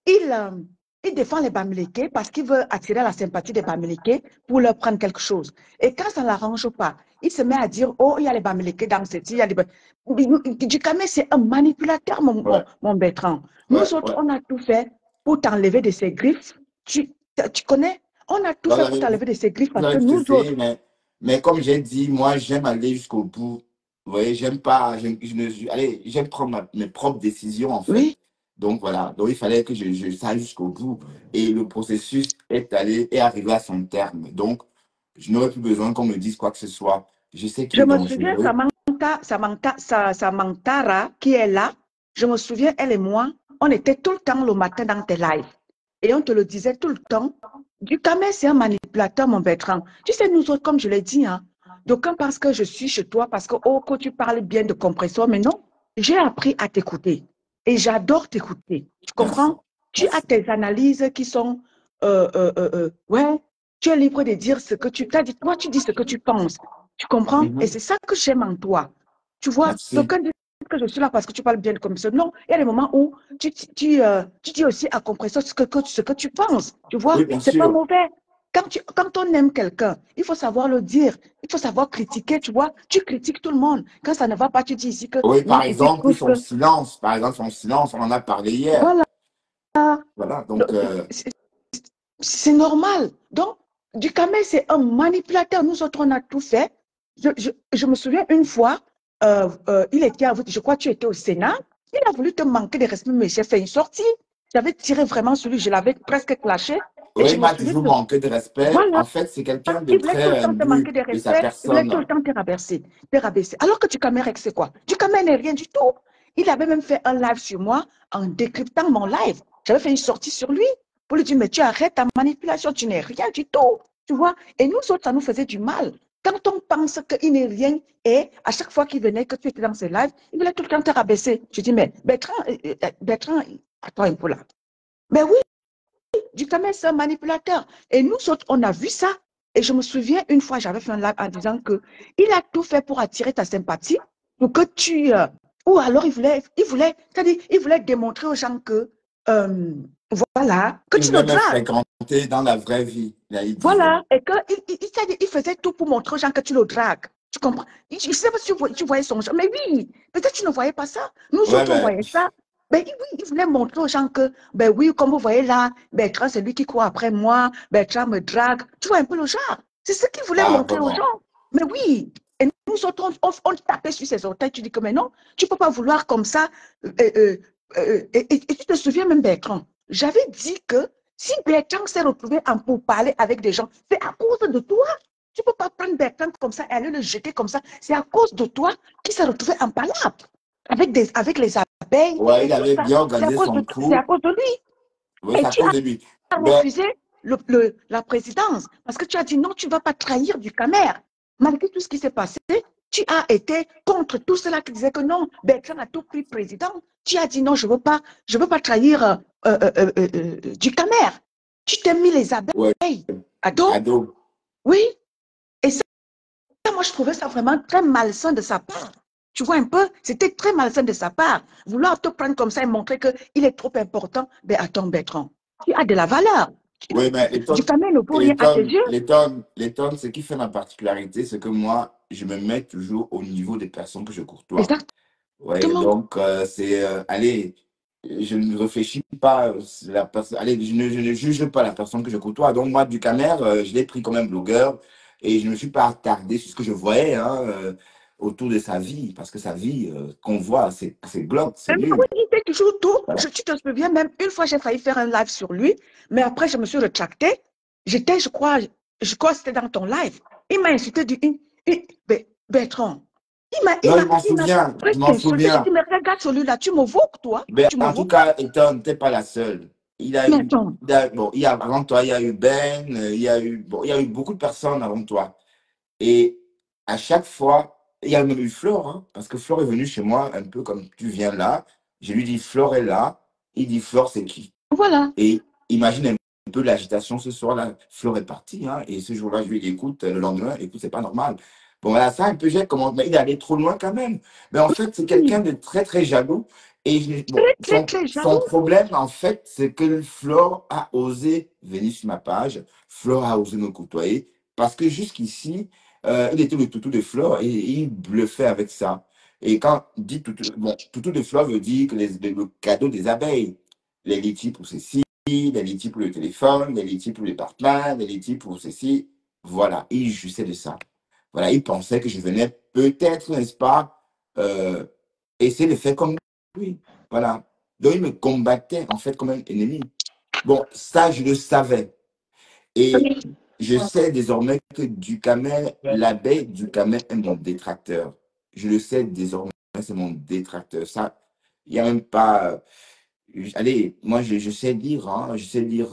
il défend les Bamileke parce qu'il veut attirer la sympathie des Bamileke pour leur prendre quelque chose. Et quand ça ne l'arrange pas, il se met à dire, oh, il y a les Bamileke dans cette île. Du Camer, c'est un manipulateur, mon Bertrand. Nous autres, on a tout fait pour t'enlever de ses griffes. Tu connais? On a tout fait pour t'enlever de ses griffes parce que nous autres, mais comme j'ai dit, moi, j'aime aller jusqu'au bout. Vous voyez, j'aime pas, allez, j'aime prendre mes propres décisions, en fait. oui. Donc, voilà. Donc, il fallait que ça aille jusqu'au bout. Et le processus est arrivé à son terme. Donc, je n'aurais plus besoin qu'on me dise quoi que ce soit. Je sais qu'il Je est me souviens, dangereux. Samantara qui est là, je me souviens, elle et moi, on était tout le temps le matin dans tes lives. Et on te le disait tout le temps. Du Camer, c'est un manipulateur, mon Bertrand. Tu sais, nous autres, comme je l'ai dit, hein, D'aucuns pensent que je suis chez toi parce que, oh, que tu parles bien de compresseur, mais non, j'ai appris à t'écouter et j'adore t'écouter. Tu Merci. comprends? Tu as Merci. tes analyses qui sont, ouais, tu es libre de dire ce que tu t'as dit. Toi, tu dis ce que tu penses. Tu comprends? Et Mhm. c'est ça que j'aime en toi. Tu vois, Merci. d'aucuns disent que je suis là parce que tu parles bien de compresseur. Non, il y a des moments où tu dis aussi à compresseur ce que tu penses. Tu vois, Oui, bien c'est pas sûr. mauvais. Quand on aime quelqu'un, il faut savoir le dire. Il faut savoir critiquer, tu vois. Tu critiques tout le monde. Quand ça ne va pas, tu dis ici que Oui, par oui, ici, je exemple, trouve son que silence. Par exemple, son silence, on en a parlé hier. voilà. Voilà, donc, Donc, c'est normal. Donc, Duhamel, c'est un manipulateur. Nous autres, on a tout fait. Je me souviens une fois, il était, je crois que tu étais au Sénat. Il a voulu te manquer de respect, mais j'ai fait une sortie. J'avais tiré vraiment sur lui, je l'avais presque clashé. Et oui, je il me m'a souviens toujours que, manqué de respect. voilà, En fait, c'est quelqu'un de il voulait tout le très temps te manquer imbu de de sa respect, il voulait tout le personne. temps te rabaisser. Alors que Duhamel, c'est quoi? Duhamel n'est rien du tout. Il avait même fait un live sur moi en décryptant mon live. J'avais fait une sortie sur lui pour lui dire, mais tu arrêtes ta manipulation, tu n'es rien du tout. Tu vois? Et nous autres, ça nous faisait du mal. Quand on pense qu'il n'est rien, et à chaque fois qu'il venait, que tu étais dans ses lives, il voulait tout le temps te rabaisser. Je dis, mais Bertrand, attends un peu là. Mais oui, Duhamel, c'est un manipulateur. Et nous autres, on a vu ça. Et je me souviens, une fois, j'avais fait un live en disant que il a tout fait pour attirer ta sympathie, pour que tu... ou alors, c'est-à-dire, il voulait démontrer aux gens que, euh, voilà, que Il tu voulait le me dragues. fréquenter dans la vraie vie, là, il disait. Voilà. Et c'est-à-dire, il faisait tout pour montrer aux gens que tu le dragues. Tu comprends? Je ne sais pas si tu voyais son genre. Mais oui, peut-être tu ne voyais pas ça. Nous Ouais, autres, on ben, voyait ça. Ben oui, il voulait montrer aux gens que, ben oui, comme vous voyez là, Bertrand, c'est lui qui court après moi, Bertrand me drague. Tu vois un peu le genre. C'est ce qu'il voulait ah, montrer aux gens. vraiment. Mais oui. Et nous autres, on tapait sur ses orteils. Tu dis que, mais non, tu ne peux pas vouloir comme ça. Et tu te souviens même, Bertrand, j'avais dit que si Bertrand s'est retrouvé en pourparler avec des gens, c'est à cause de toi. Tu ne peux pas prendre Bertrand comme ça et aller le jeter comme ça. C'est à cause de toi qu'il s'est retrouvé en palabre avec les abeilles Ouais, et il tout avait ça. bien organisé son C'est à trou. cause de lui. Oui, c'est Et à tu cause as de lui. Ben, refusé la présidence parce que tu as dit non, tu ne vas pas trahir du Camer. Malgré tout ce qui s'est passé, tu as été contre tout cela qui disait que non, Bertrand a tout pris président. Tu as dit non, je veux pas trahir du Camer. Tu t'es mis les ouais, abeilles à dos. ado. Oui. Et ça, moi, je trouvais ça vraiment très malsain de sa part. Tu vois un peu, c'était très malsain de sa part. Vouloir te prendre comme ça et montrer qu'il est trop important. Ben attends, Bertrand, tu as de la valeur. Oui, mais Du Camer ne vaut rien à tes yeux. ce qui fait ma particularité, c'est que moi, je me mets toujours au niveau des personnes que je courtoie. Exactement. Ouais, donc, allez, je ne réfléchis pas, allez, je ne juge pas la personne que je côtoie. Donc, moi, du Camer, je l'ai pris comme un blogueur et je ne me suis pas attardé sur ce que je voyais hein, autour de sa vie, parce que sa vie qu'on voit, c'est glauque, c'est Mais oui, nul. il fait toujours tout. Voilà. Tu te souviens même, une fois, j'ai failli faire un live sur lui, mais après, je me suis retractée. J'étais, je crois que c'était dans ton live. Il m'a insulté Bertrand. Non, Il m'a je presque m'en insulté. J'ai dit, souviens. mais regarde celui-là, tu me moques, toi. Mais Tu me en tout moques. cas, Ethan, t'es pas la seule. Mais attends, Bon, avant toi, il y a eu Ben, il y a eu beaucoup de personnes avant toi. Et à chaque fois, il y a même eu Flore, hein, parce que Flore est venue chez moi un peu comme tu viens là. Je lui dis, Flore est là. Il dit, Flore, c'est qui? voilà. Et imagine un peu l'agitation ce soir-là. Flore est parti, hein, et ce jour-là, je lui dis, écoute, le lendemain, écoute, c'est pas normal. Bon, voilà, ça, un peu, j'ai comment, mais il est allé trop loin quand même. Mais en fait, c'est quelqu'un Oui, de très, très jaloux. Et bon, très, très, très son jaloux. problème, en fait, c'est que Flore a osé venir sur ma page. Flore a osé me côtoyer. Parce que jusqu'ici, il était le toutou de Flore et il bluffait avec ça. Et quand on dit toutou, bon, toutou de Flore veut dire que le cadeau des abeilles, les litiges pour ceci, les litiges pour le téléphone, les litiges pour les partenaires, les litiges pour ceci. Voilà, il jouissait de ça. Voilà, il pensait que je venais peut-être, n'est-ce pas, euh, essayer de faire comme lui. Voilà. Donc, il me combattait en fait comme un ennemi. Bon, ça, je le savais. Et je sais désormais que Ducamel, l'abeille Ducamel est mon détracteur. Je le sais désormais, c'est mon détracteur. Ça, il n'y a même pas. Allez, moi, je sais lire, hein, je sais lire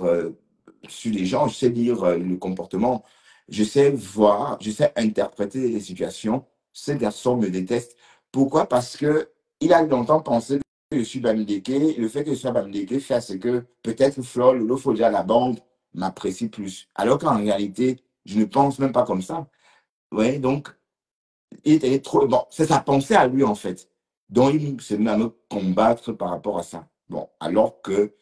sur les gens, je sais lire le comportement. Je sais voir, je sais interpréter les situations. Ce garçon me déteste. Pourquoi? Parce que il a longtemps pensé que je suis Bamileke. Le fait que je sois Bamileke fait à ce que peut-être Flore, Lolo Fodia, la bande m'apprécie plus. Alors qu'en réalité, je ne pense même pas comme ça. Ouais, donc, il était trop. Bon, c'est sa pensée à lui, en fait. Donc, il se met à me combattre par rapport à ça. Bon, alors que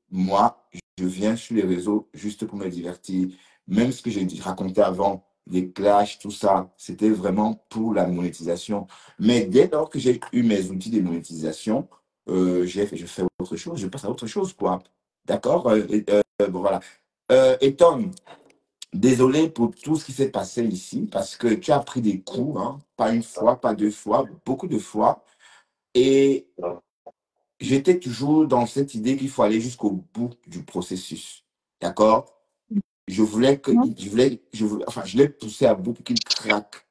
moi, je viens sur les réseaux juste pour me divertir. Même ce que j'ai raconté avant, les clashs, tout ça, c'était vraiment pour la monétisation. Mais dès lors que j'ai eu mes outils de monétisation, je fais autre chose, je passe à autre chose, quoi. D'accord? Bon, voilà. Et Tom, désolé pour tout ce qui s'est passé ici, parce que tu as pris des coups, hein, pas une fois, pas deux fois, beaucoup de fois. Et j'étais toujours dans cette idée qu'il faut aller jusqu'au bout du processus. D'accord? Je voulais que, Non. enfin, je l'ai poussé à bout pour qu'il craque.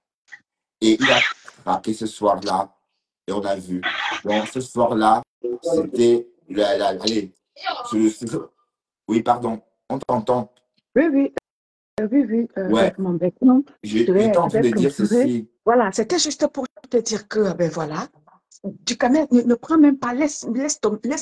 Et il a craqué ce soir-là. Et on a vu. Donc, ce soir-là, c'était, allez, oui, pardon, on t'entend. Oui, oui, oui, oui, Ouais, mon Bertrand, j'étais en je train vais de dire clôturer. ceci. Voilà, c'était juste pour te dire que, ben voilà, du quand même, ne prends même pas, laisse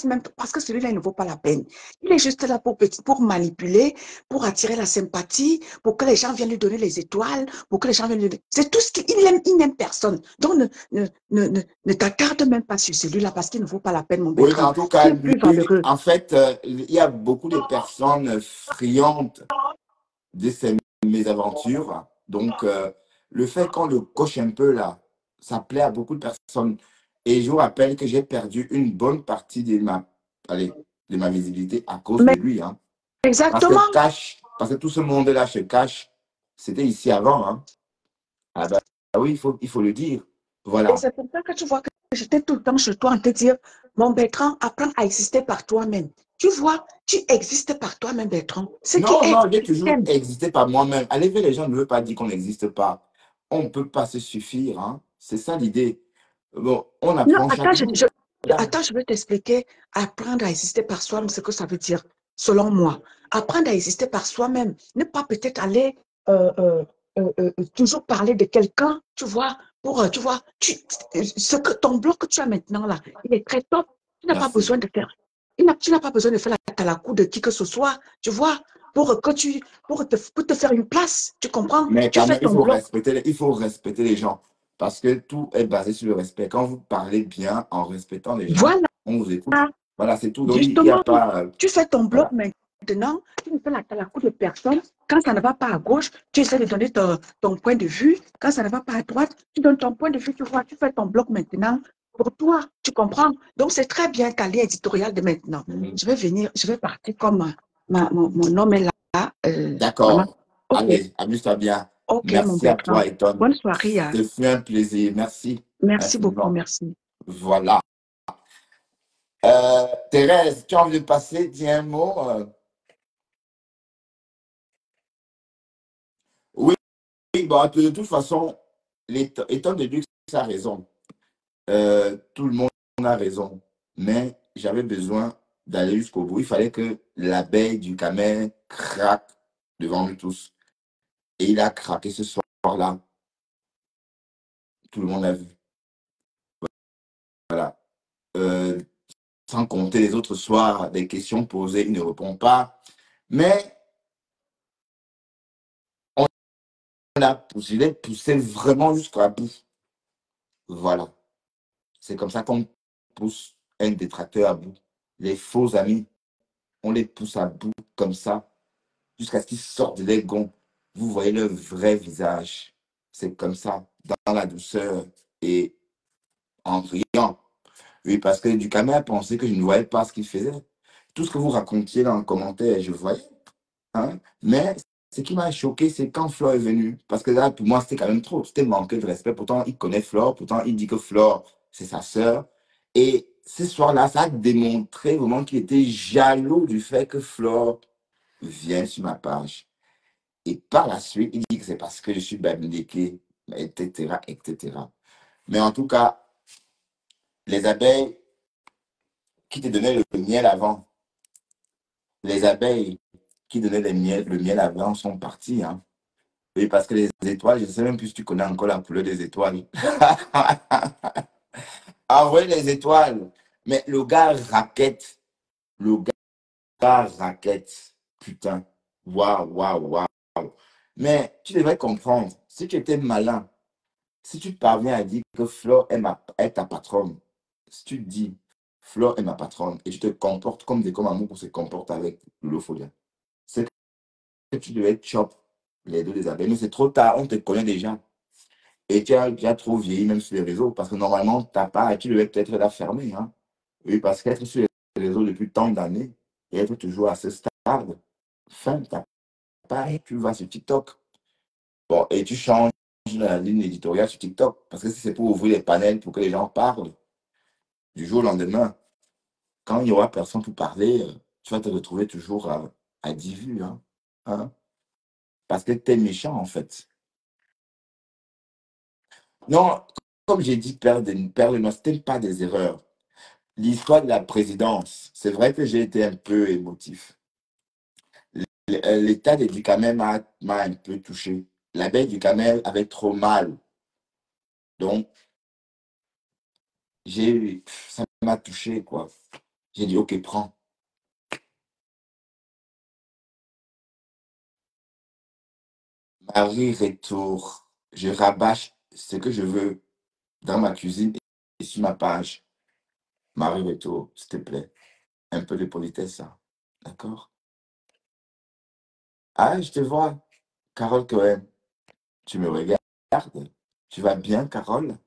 même, parce que celui-là, il ne vaut pas la peine. Il est juste là pour manipuler, pour attirer la sympathie, pour que les gens viennent lui donner les étoiles, pour que les gens viennent lui... C'est tout ce qu'il aime, il n'aime personne. Donc, ne t'attarde même pas sur celui-là parce qu'il ne vaut pas la peine, mon Oui, mais Bertrand. en tout Tu cas, es lui, plus valeureux. en fait, il y a beaucoup de personnes friandes de ces mésaventures. Donc, le fait qu'on le coche un peu là, ça plaît à beaucoup de personnes. Et je vous rappelle que j'ai perdu une bonne partie allez, de ma visibilité à cause de Mais lui. Hein. exactement. Parce que tout ce monde-là se cache. C'était ici avant. Hein. Ah bah oui, il faut le dire. Et Voilà. c'est pour ça que tu vois que j'étais tout le temps chez toi en te dire, mon Bertrand, apprends à exister par toi-même. Tu vois, tu existes par toi-même, Bertrand. Ce qui Non, est, non, j'ai tu toujours t'aimes. existé par moi-même. Aller vers les gens ne veut pas dire qu'on n'existe pas. On ne peut pas se suffire. Hein. C'est ça l'idée. Bon, on Non, apprend chaque jour. Voilà. attends, je vais t'expliquer. Apprendre à exister par soi-même, ce que ça veut dire, selon moi. Apprendre à exister par soi-même. Ne pas peut-être aller toujours parler de quelqu'un, tu vois, tu vois, ce que ton bloc que tu as maintenant là, il est très top. Tu n'as pas Merci. besoin de faire, tu n'as pas besoin de faire la talakou de qui que ce soit, tu vois, pour te faire une place, tu comprends? Mais Tu quand fais même, ton bloc. il faut respecter les gens. Parce que tout est basé sur le respect. Quand vous parlez bien en respectant les gens, Voilà. on vous écoute. Voilà, c'est tout. Donc, il n'y a Justement, pas. tu fais ton bloc Voilà. maintenant, tu ne fais la cour de personne. Quand ça ne va pas à gauche, tu essaies de donner ton point de vue. Quand ça ne va pas à droite, tu donnes ton point de vue, tu vois, tu fais ton bloc maintenant pour toi, tu comprends? Donc, c'est très bien ta ligne éditoriale de maintenant. Mhm. Je vais partir comme mon homme est là. Vraiment. D'accord. OK, Allez, amuse-toi bien. OK, mon Merci à Bertrand. toi, Eton. Bonne soirée. Hein. Ce fut un plaisir. Merci Merci beaucoup, infiniment. merci. Voilà. Thérèse, tu as envie de passer? Dis un mot. Oui, bon, de toute façon, étant donné que ça a raison, tout le monde a raison, mais j'avais besoin d'aller jusqu'au bout. Il fallait que l'abeille du camel craque devant nous tous. Et il a craqué ce soir-là. Tout le monde a vu. Voilà. Euh, Sans compter les autres soirs, des questions posées, il ne répond pas. Mais je l'ai poussé vraiment jusqu'à bout. Voilà. C'est comme ça qu'on pousse un détracteur à bout. Les faux amis, on les pousse à bout comme ça, jusqu'à ce qu'ils sortent des gonds. Vous voyez leur vrai visage. C'est comme ça, dans la douceur et en riant. Oui, parce que Ducamin pensait que je ne voyais pas ce qu'il faisait. Tout ce que vous racontiez dans le commentaire, je voyais. Hein. Mais ce qui m'a choqué, c'est quand Flore est venue. Parce que là, pour moi, c'était quand même trop. C'était manquer de respect. Pourtant, il connaît Flore. Pourtant, il dit que Flore, c'est sa sœur. Et ce soir-là, ça a démontré vraiment qu'il était jaloux du fait que Flore vienne sur ma page. Et par la suite, il dit que c'est parce que je suis Bamileke, etc., etc. Mais en tout cas, les abeilles qui te donnaient le miel avant, les abeilles qui donnaient le miel avant sont parties. Hein. Oui, parce que les étoiles, je ne sais même plus si tu connais encore la couleur des étoiles. Ah ouais, les étoiles. Mais le gars raquette. Le gars raquette. Putain. Waouh, waouh, waouh. Mais tu devrais comprendre, si tu étais malin, si tu parviens à dire que Flore est ta patronne, si tu dis Flore est ma patronne et tu te comportes comme des comme amour se comporte avec l'Opholia, c'est que tu devais chop les deux des abeilles. Mais c'est trop tard, on te connaît déjà. Et tu as déjà trop vieilli même sur les réseaux parce que normalement, ta part, tu devais peut-être la fermer. Hein. Oui, parce qu'être sur les réseaux depuis tant d'années et être toujours à ce stade, fin ta part, tu vas sur TikTok. Bon, et tu changes la ligne éditoriale sur TikTok. Parce que si c'est pour ouvrir les panels pour que les gens parlent, du jour au lendemain, quand il n'y aura personne pour parler, tu vas te retrouver toujours à 10 vues. Hein. Hein. Parce que tu es méchant, en fait. Non, comme j'ai dit, perdre, c'était pas des erreurs. L'histoire de la présidence, c'est vrai que j'ai été un peu émotif. L'état des Ducamel m'a un peu touché. L'abbé Ducamel avait trop mal. Donc, ça m'a touché, quoi. J'ai dit, OK, prends. Marie retour. Je rabâche ce que je veux dans ma cuisine et sur ma page. Marie retour, s'il te plaît. Un peu de politesse, hein. D'accord? Ah, je te vois. Carole Cohen, tu me regardes. Tu vas bien, Carole?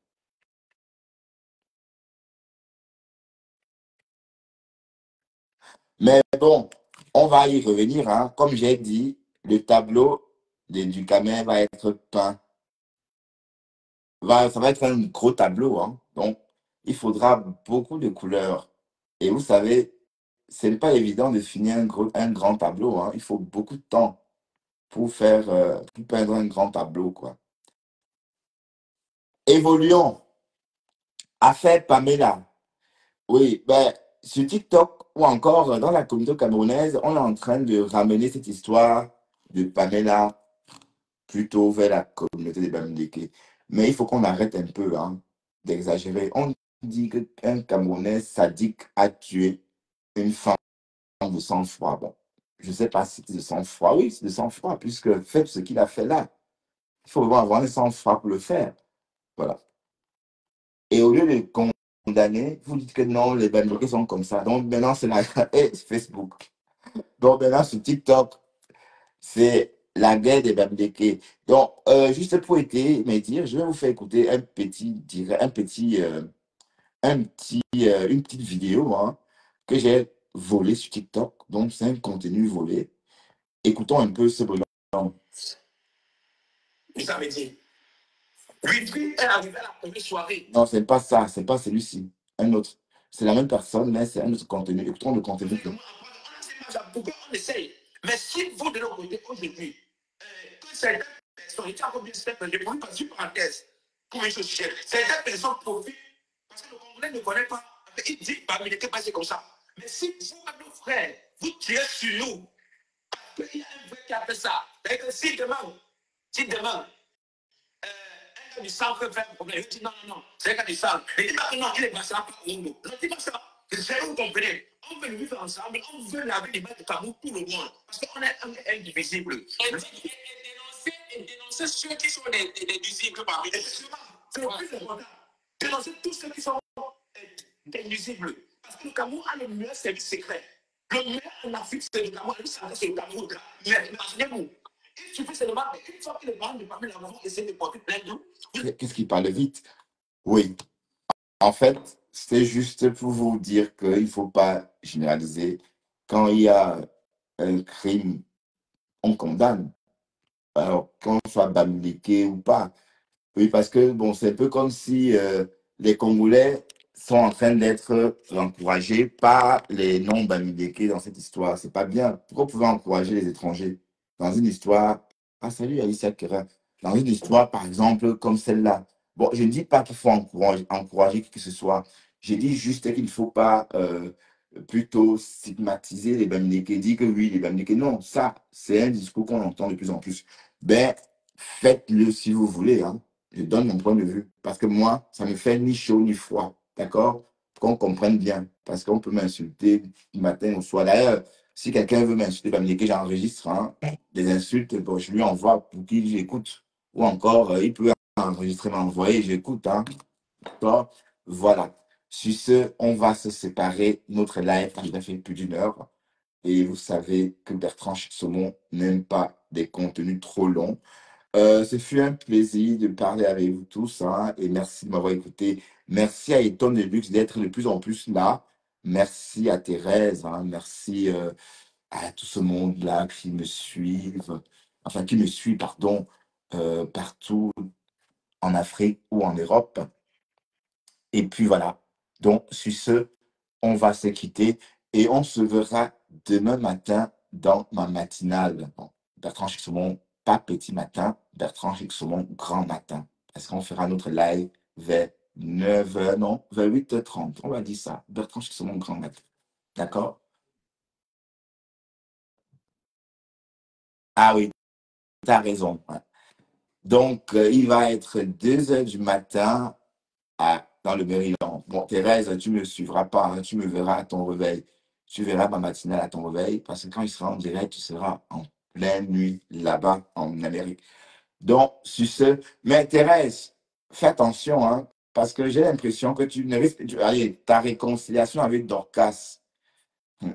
Mais bon, on va y revenir. Hein. Comme j'ai dit, le tableau du Camer va être peint. Ça va être un gros tableau. Hein. Donc, il faudra beaucoup de couleurs. Et vous savez, ce n'est pas évident de finir un grand tableau. Hein. Il faut beaucoup de temps pour peindre un grand tableau. Quoi. Évoluons. Affaire Pamela. Oui, ben, sur TikTok ou encore dans la communauté camerounaise, on est en train de ramener cette histoire de Pamela plutôt vers la communauté des Bamileke. Mais il faut qu'on arrête un peu hein, d'exagérer. On dit qu'un Camerounais sadique a tué une femme de sang-froid. Bon, je ne sais pas si c'est de sang-froid. Oui, c'est de sang-froid, puisque faites ce qu'il a fait là. Il faut vraiment avoir un sang-froid pour le faire. Voilà. Et au lieu de condamner, vous dites que non, les Bamileke sont comme ça. Donc maintenant, c'est la et Facebook. Donc maintenant, sur TikTok, c'est la guerre des Bamileke. Donc, juste pour me dire, je vais vous faire écouter une petite vidéo hein, que j'ai volée sur TikTok. Donc, c'est un contenu volé. Écoutons un peu ce bruit. Vous avez dit, Witry est arrivé à la première soirée. Non, c'est pas ça, c'est pas celui-ci. Un autre. C'est la même personne, mais c'est un autre contenu. Écoutons le contenu. On essaye. Mais si vous, de l'autre côté, aujourd'hui, que certaines personnes, il y a combien de personnes, je prends pas sur parenthèse, pour une chose chère, certaines personnes profitent, parce que le Congolais ne connaît pas, il dit, bah, mais il n'était pas comme ça. Mais si vous, nos frères, vous tirez sur nous, parce qu'il y a un vrai qui a fait ça, c'est-à-dire que si demain, un gars du centre fait un problème, il dit non, non, non, c'est un gars du centre. Il dit non, non, il est passé à Congo. Non, dis pas ça. C'est vous comprenez. On veut vivre ensemble, on veut laver les mains de Cameroun pour le monde. Parce qu'on est indivisible. Et dénoncer ceux qui sont des nuisibles parmi les c'est le plus important. Dénoncer tous ceux qui sont des nuisibles. Parce que le Cameroun a le meilleur service secret. Le meilleur en Afrique, c'est le Cameroun. C'est le Cameroun. Mais imaginez-vous. Il suffit seulement une fois que les parents de Pamela vont essayer de porter plainte. Qu'est-ce qu'il parle vite? Oui. En fait, c'est juste pour vous dire qu'il ne faut pas généraliser. Quand il y a un crime, on condamne. Alors, qu'on soit bamiliqué ou pas. Oui, parce que bon, c'est un peu comme si les Congolais sont en train d'être encouragés par les non-bamiliqués dans cette histoire. C'est pas bien. Pourquoi vous pouvez encourager les étrangers dans une histoire? Ah, salut Alicia Kera. Dans une histoire, par exemple, comme celle-là. Bon, je ne dis pas qu'il faut encourager qui que ce soit. Je dis juste qu'il ne faut pas plutôt stigmatiser les bamiliqués. Dire que oui, les bamiliqués. Non, ça, c'est un discours qu'on entend de plus en plus. Ben, faites-le si vous voulez, hein. Je donne mon point de vue. Parce que moi, ça me fait ni chaud ni froid. D'accord? Qu'on comprenne bien. Parce qu'on peut m'insulter du matin au soir. D'ailleurs, si quelqu'un veut m'insulter, va me dire que j'enregistre, hein, des insultes, bon, je lui envoie pour qu'il j'écoute. Ou encore, il peut enregistrer, m'envoyer, j'écoute, hein. D'accord? Voilà. Sur ce, on va se séparer. Notre live a déjà fait plus d'une heure. Et vous savez que Bertrand Saumon n'aime pas des contenus trop longs. Ce fut un plaisir de parler avec vous tous, hein, et merci de m'avoir écouté. Merci à Eton de Luxe d'être de plus en plus là. Merci à Thérèse, hein, merci à tout ce monde-là qui me suivent, enfin qui me suit, pardon, partout en Afrique ou en Europe. Et puis voilà. Donc, sur ce, on va se quitter et on se verra demain matin dans ma matinale. Bon, Bertrand Chixomon, pas petit matin, Bertrand Chixomon, grand matin. Parce qu'on fera notre live vers 9h, non, vers 8h30. On va dire ça. Bertrand Chixomon, grand matin. D'accord? Ah oui, tu as raison. Ouais. Donc, il va être 2h du matin dans le Maryland. Bon, Thérèse, tu ne me suivras pas, hein, tu me verras à ton réveil. Tu verras ma matinale à ton réveil, parce que quand il sera en direct, tu seras en pleine nuit là-bas en Amérique. Donc, sur ce, mais Thérèse, fais attention, hein, parce que j'ai l'impression que tu ne risques, allez, ta réconciliation avec Dorcas,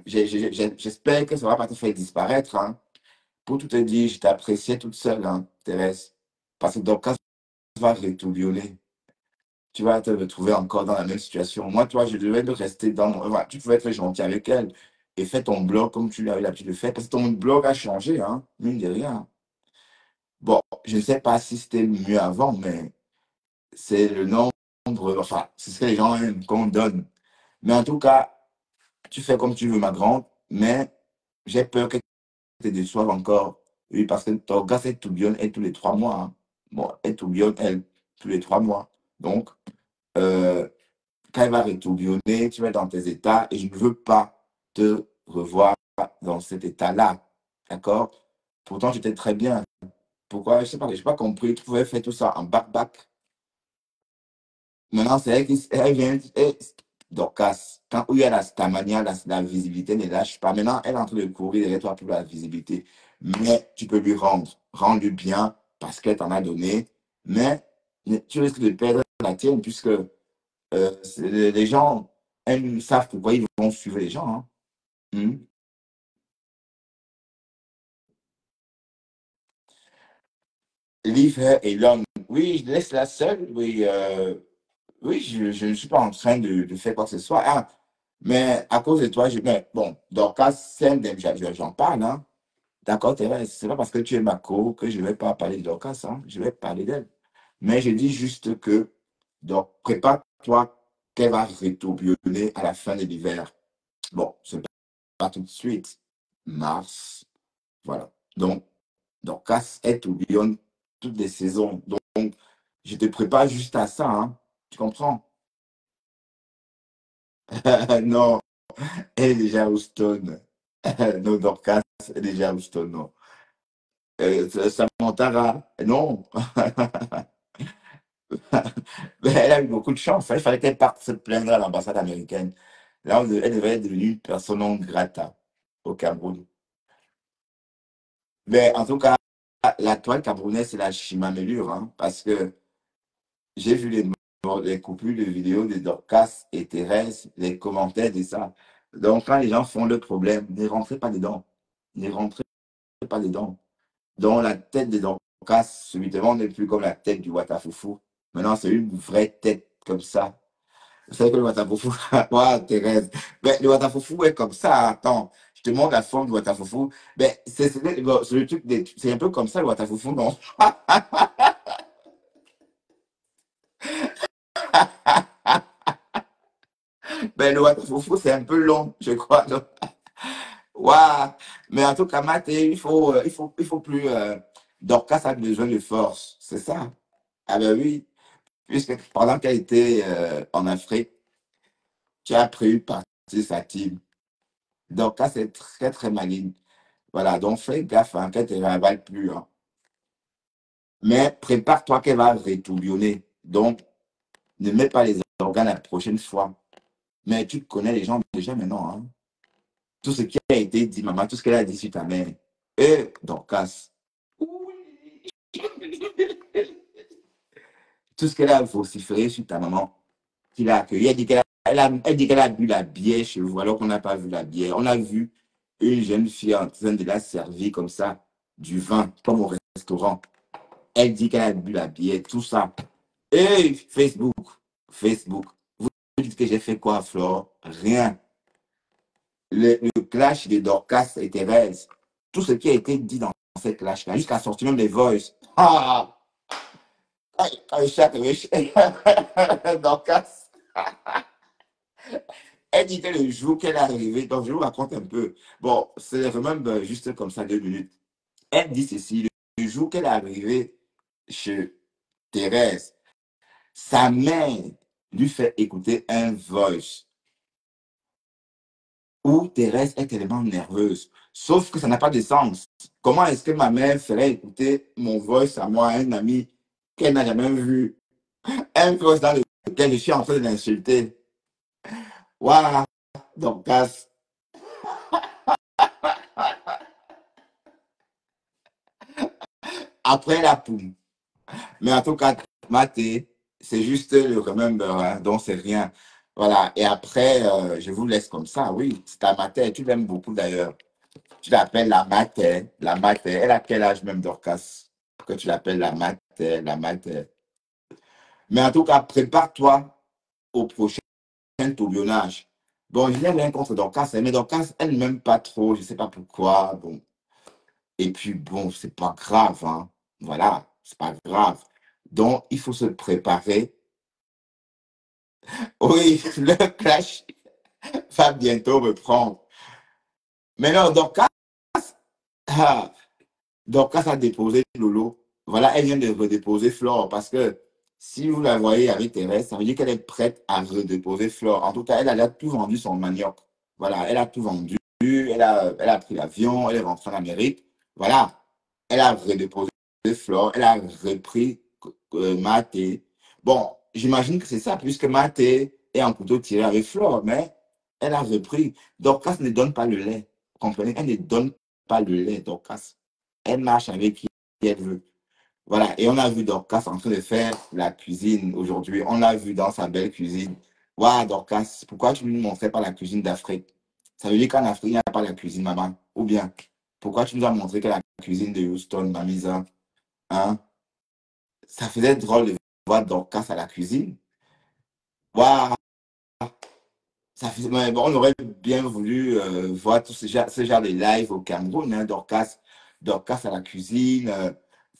j'espère que ça ne va pas te faire disparaître, hein. Pour tout te dire, je t'appréciais toute seule, hein, Thérèse, parce que Dorcas va rétourbionner. Tu vas te retrouver encore dans la même situation. Moi, toi, je devais rester dans mon... Enfin, tu pouvais être gentil avec elle et faire ton blog comme tu l'avais l'habitude de faire, parce que ton blog a changé, hein, mine de rien. Bon, je ne sais pas si c'était mieux avant, mais c'est le nombre, enfin, c'est ce que les gens aiment qu'on donne. Mais en tout cas, tu fais comme tu veux, ma grande, mais j'ai peur que tu te déçoives encore. Oui, parce que ton gars, c'est tourbillonne elle tous les 3 mois, hein. Bon, elle tourbillonne elle tous les 3 mois. Donc, euh, quand elle va retourbillonner, tu vas être dans tes états et je ne veux pas te revoir dans cet état-là. D'accord? Pourtant, j'étais très bien. Pourquoi? Je sais pas, je n'ai pas compris. Tu pouvais faire tout ça en back-back. Maintenant, c'est elle qui elle vient. Dorcas, quand où il y a ta manière, la visibilité ne lâche pas. Maintenant, elle est en train de courir derrière toi pour la visibilité. Mais tu peux lui rendre. Rends-lui bien parce qu'elle t'en a donné. Mais tu risques de perdre la tienne puisque les gens savent pourquoi ils vont suivre les gens, hein. Hmm. Leave her alone. Oui, je laisse la seule. Oui, oui, je ne suis pas en train de faire quoi que ce soit. Ah, mais à cause de toi, mais bon, Dorcas, j'en parle, hein. D'accord, Thérèse, c'est pas parce que tu es ma co que je ne vais pas parler de Dorcas, hein. Je vais parler d'elle. Mais je dis juste que, donc, prépare-toi qu'elle va retourbillonner à la fin de l'hiver. Bon, c'est pas tout de suite. Mars, voilà. Donc casse est tourbillonne toutes les saisons. Donc, je te prépare juste à ça, hein. Tu comprends? Non, elle est déjà à Houston. Non, Dorcas est déjà à Houston, non. Samantha, non. Mais elle a eu beaucoup de chance, hein. Il fallait qu'elle parte se plaindre à l'ambassade américaine. Là, elle devait être devenue une personne non grata au Cameroun. Mais en tout cas, la toile camerounaise, c'est la chimamélure, hein, parce que j'ai vu les coupures de vidéos de Dorcas et Thérèse, les commentaires de ça. Donc, quand les gens font le problème, ne rentrez pas dedans. Ne rentrez pas dedans. Donc, la tête de Dorcas, subitement, n'est plus comme la tête du Watafoufou. Maintenant, c'est une vraie tête comme ça. Vous savez que le Watafoufou, ouais, Thérèse, mais le Watafoufou est comme ça. Attends, je te montre la forme du Watafoufou. Mais bon, c'est le truc c'est un peu comme ça, le Watafoufou, non? Mais le Watafoufou, c'est un peu long, je crois. Donc, waouh! Mais en tout cas, Maté, il faut plus. Dorcas a besoin de force, c'est ça? Ah ben oui, puisque pendant qu'elle était en Afrique, tu as pris une partie de sa team. Dorcas est très très maligne. Voilà, donc fais gaffe, hein, qu'elle ne te ravale plus, hein. Mais prépare-toi qu'elle va retourbillonner. Donc, ne mets pas les organes la prochaine fois. Mais tu connais les gens déjà maintenant. Hein. Tout ce qui a été dit, maman, tout ce qu'elle a dit sur ta mère. Et Dorcas. Tout ce qu'elle a vociféré sur ta maman, qu'il a accueilli. Elle dit qu'elle a bu la bière chez vous, alors qu'on n'a pas vu la bière. On a vu une jeune fille en train de la servir comme ça, du vin, comme au restaurant. Elle dit qu'elle a bu la bière, tout ça. Et Facebook. Vous dites que j'ai fait quoi, Flore? Rien. Le clash de Dorcas et Thérèse. Tout ce qui a été dit dans cette clash-là, jusqu'à sortir même des voices. Ah! Chaque Dorcas. Elle dit que le jour qu'elle est arrivée, donc je vous raconte un peu. Bon, c'est vraiment juste comme ça 2 minutes. Elle dit ceci, le jour qu'elle est arrivée chez Thérèse, sa mère lui fait écouter un voice où Thérèse est tellement nerveuse. Sauf que ça n'a pas de sens. Comment est-ce que ma mère ferait écouter mon voice à moi, à un ami qu'elle n'a jamais vu? Un voice dans lequel je suis en train de l'insulter. Voilà, donc après la poum. Mais en tout cas, Maté, c'est juste le remember, hein, donc c'est rien. Voilà, et après, je vous laisse comme ça, oui, c'est ta Maté, tu l'aimes beaucoup d'ailleurs. Tu l'appelles la Maté, la Maté. Elle a quel âge même, Dorcas, pour que tu l'appelles la Maté, la Maté. Mais en tout cas, prépare-toi au prochain tourbillonnage. Bon, je n'ai rien contre Dorcas, mais Dorcas, elle ne m'aime pas trop, je ne sais pas pourquoi. Bon. Et puis, bon, c'est pas grave, hein. Voilà, c'est pas grave. Donc, il faut se préparer. Oui, le clash va bientôt reprendre. Mais non, ah, Dorcas a déposé Lolo. Voilà, elle vient de redéposer Flore parce que si vous la voyez avec Thérèse, ça veut dire qu'elle est prête à redéposer Flore. En tout cas, elle a tout vendu son manioc. Voilà, elle a tout vendu. Elle a pris l'avion, elle est rentrée en Amérique. Voilà, elle a redéposé Flore, elle a repris Maté. Bon, j'imagine que c'est ça, puisque Maté est en couteau tiré avec Flore, mais elle a repris. Dorcas ne donne pas le lait. Vous comprenez? Elle ne donne pas le lait, Dorcas. Elle marche avec qui elle veut. Voilà, et on a vu Dorcas en train de faire la cuisine aujourd'hui. On l'a vu dans sa belle cuisine. Waouh, Dorcas, pourquoi tu ne nous montrais pas la cuisine d'Afrique? Ça veut dire qu'en Afrique, il n'y a pas la cuisine, maman. Ou bien, pourquoi tu nous as montré que la cuisine de Houston, Mamisa, hein? Ça faisait drôle de voir Dorcas à la cuisine. Waouh, ça faisait, mais bon, on aurait bien voulu voir tout ce genre de live au Cameroun, hein, Dorcas à la cuisine.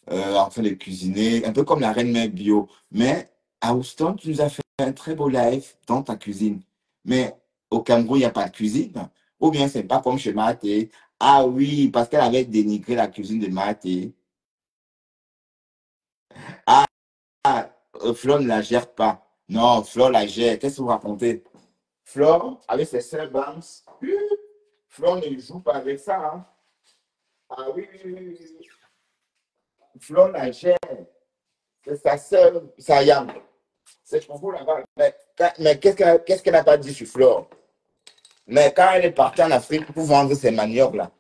En train de cuisiner, un peu comme la reine mère bio. Mais à Houston, tu nous as fait un très beau live dans ta cuisine. Mais au Cameroun, il n'y a pas de cuisine. Ou bien c'est pas comme chez Maté. Ah oui, parce qu'elle avait dénigré la cuisine de Maté. Ah, Flo ne la gère pas. Non, Flo la gère. Qu'est-ce que vous racontez? Flo, avec ses sœurs Banks, Flo ne joue pas avec ça. Hein. Ah oui, oui, oui, oui. Flo la gère. C'est sa sœur, Sayam. C'est pour vous là-bas. Mais qu'est-ce qu'elle n'a pas dit sur Flore? Mais quand elle est partie en Afrique pour vendre ses maniocs là,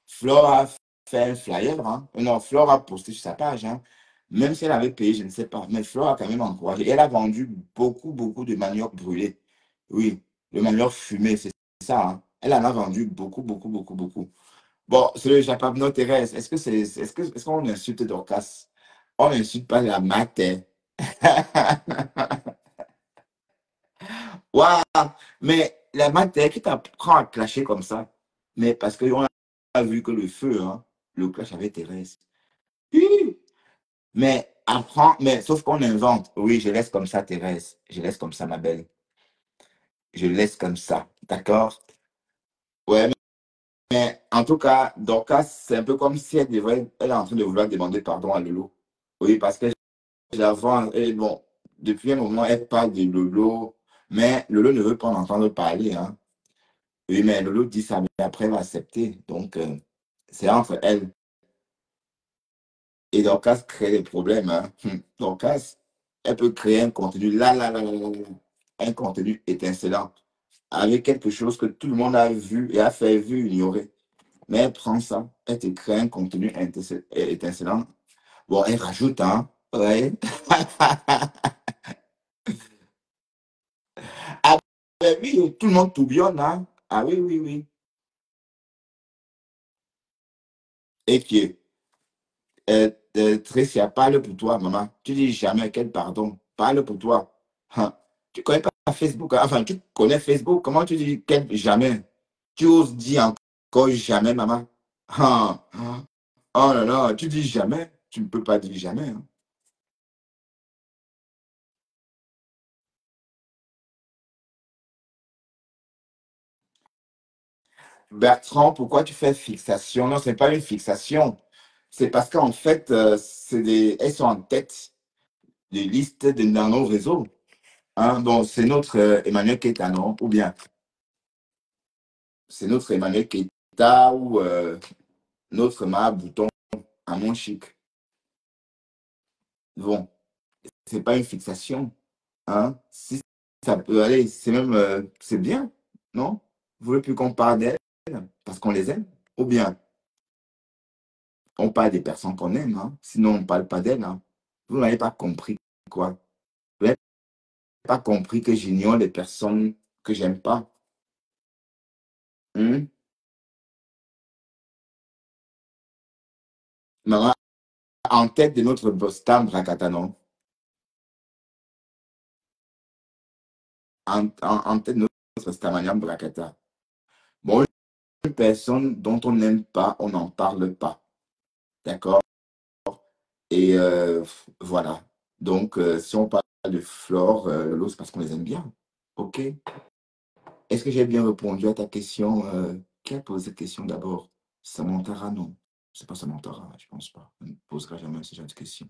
Flore a fait un flyer. Hein. Non, Flore a posté sur sa page. Hein. Même si elle avait payé, je ne sais pas. Mais Flore a quand même encouragé. Elle a vendu beaucoup, beaucoup de maniocs brûlés. Oui, le manioc fumé, c'est ça. Hein. Elle en a vendu beaucoup, beaucoup, beaucoup, beaucoup. Bon, c'est le Japabno Thérèse. Est-ce qu'on insulte Dorcas? On n'insulte pas la mater. Waouh! Mais la matière qui t'apprend à clasher comme ça, mais parce qu'on a vu que le feu, hein, le clash avec Thérèse. Hi! Mais apprends, mais sauf qu'on invente. Oui, je laisse comme ça, Thérèse. Je laisse comme ça, ma belle. Je laisse comme ça. D'accord? Ouais, mais en tout cas, Dorcas, c'est un peu comme si elle est en train de vouloir demander pardon à Lolo. Oui, parce que j'avance, et bon, depuis un moment, elle parle de Lolo, mais Lolo ne veut pas en entendre parler, hein. Oui, mais Lolo dit ça, mais après, elle va accepter. Donc, c'est entre elles. Et Dorcas crée des problèmes. Hein. Dorcas, elle peut créer un contenu un contenu étincelant avec quelque chose que tout le monde a vu et a fait vu ignorer. Mais elle prend ça, elle te crée un contenu étincelant. Bon, elle rajoute, hein. Ouais. Ah, ben oui, tout le monde tourbillonne, hein. Ah oui, oui, oui. Et que Tricia, parle pour toi, maman. Tu dis jamais quel pardon. Parle pour toi. Hein. Tu connais pas Facebook, hein? Enfin, tu connais Facebook. Comment tu dis quel jamais? Tu oses dire encore jamais, maman. Hein. Hein. Oh là là, tu dis jamais. Tu ne peux pas dire jamais. Hein. Bertrand, pourquoi tu fais fixation? Non, ce n'est pas une fixation. C'est parce qu'en fait, elles sont en tête des listes dans nos réseaux. Hein. Donc, c'est notre Emmanuel Keita, non? Ou bien, c'est notre Emmanuel Keita ou notre Bouton à mon chic. Bon, c'est pas une fixation. Hein. Si ça peut aller, c'est même, c'est bien, non? Vous voulez plus qu'on parle d'elles parce qu'on les aime? Ou bien, on parle des personnes qu'on aime, hein? Sinon on ne parle pas d'elles. Hein. Vous n'avez pas compris quoi? Vous n'avez pas compris que j'ignore les personnes que j'aime pas. Hein? Maman, en tête de notre Boston Bracata, non? En tête de notre Stamanian Bracata. Bon, une personne dont on n'aime pas, on n'en parle pas. D'accord? Et voilà. Donc, si on parle de Flore, Lolo, c'est parce qu'on les aime bien. OK? Est-ce que j'ai bien répondu à ta question? Qui a posé cette question d'abord? Samantha, non. C'est pas Samantha, je pense pas. On ne posera jamais ce genre de questions.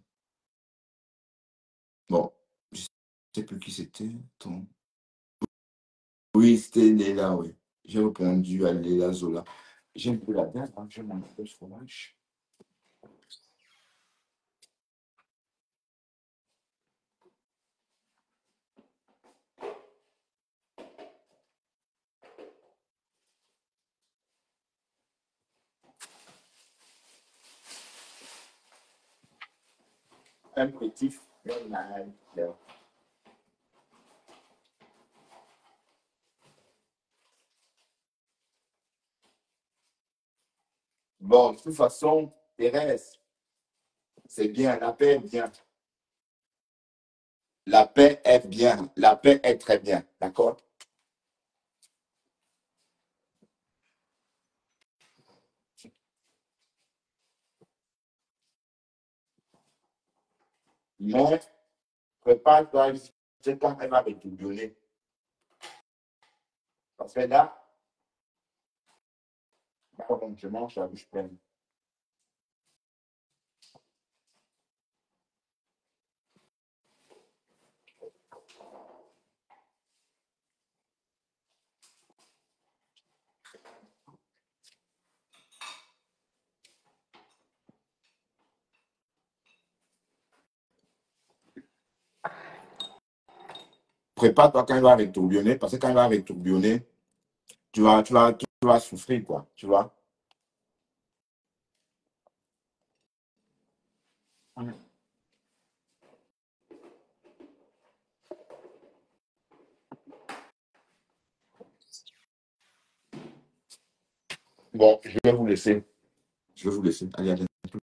Bon, je ne sais plus qui c'était. Ton... Oui, c'était Léla, oui. J'ai répondu à Léla Zola. J'aime plus la date, hein. Je vais manger le fromage. Un petit fromage. Bon, de toute façon, Thérèse, c'est bien, la paix est bien. La paix est bien. La paix est très bien. D'accord? Mais prépare-toi, c'est quand elle va me tourbillonner. Parce que là, je mange la bouche pleine. Prépare-toi quand elle va me tourbillonner, parce que quand elle va me tourbillonner, tu vas souffrir, quoi. Tu vois? Bon, je vais vous laisser. Je vais vous laisser. Allez, allez.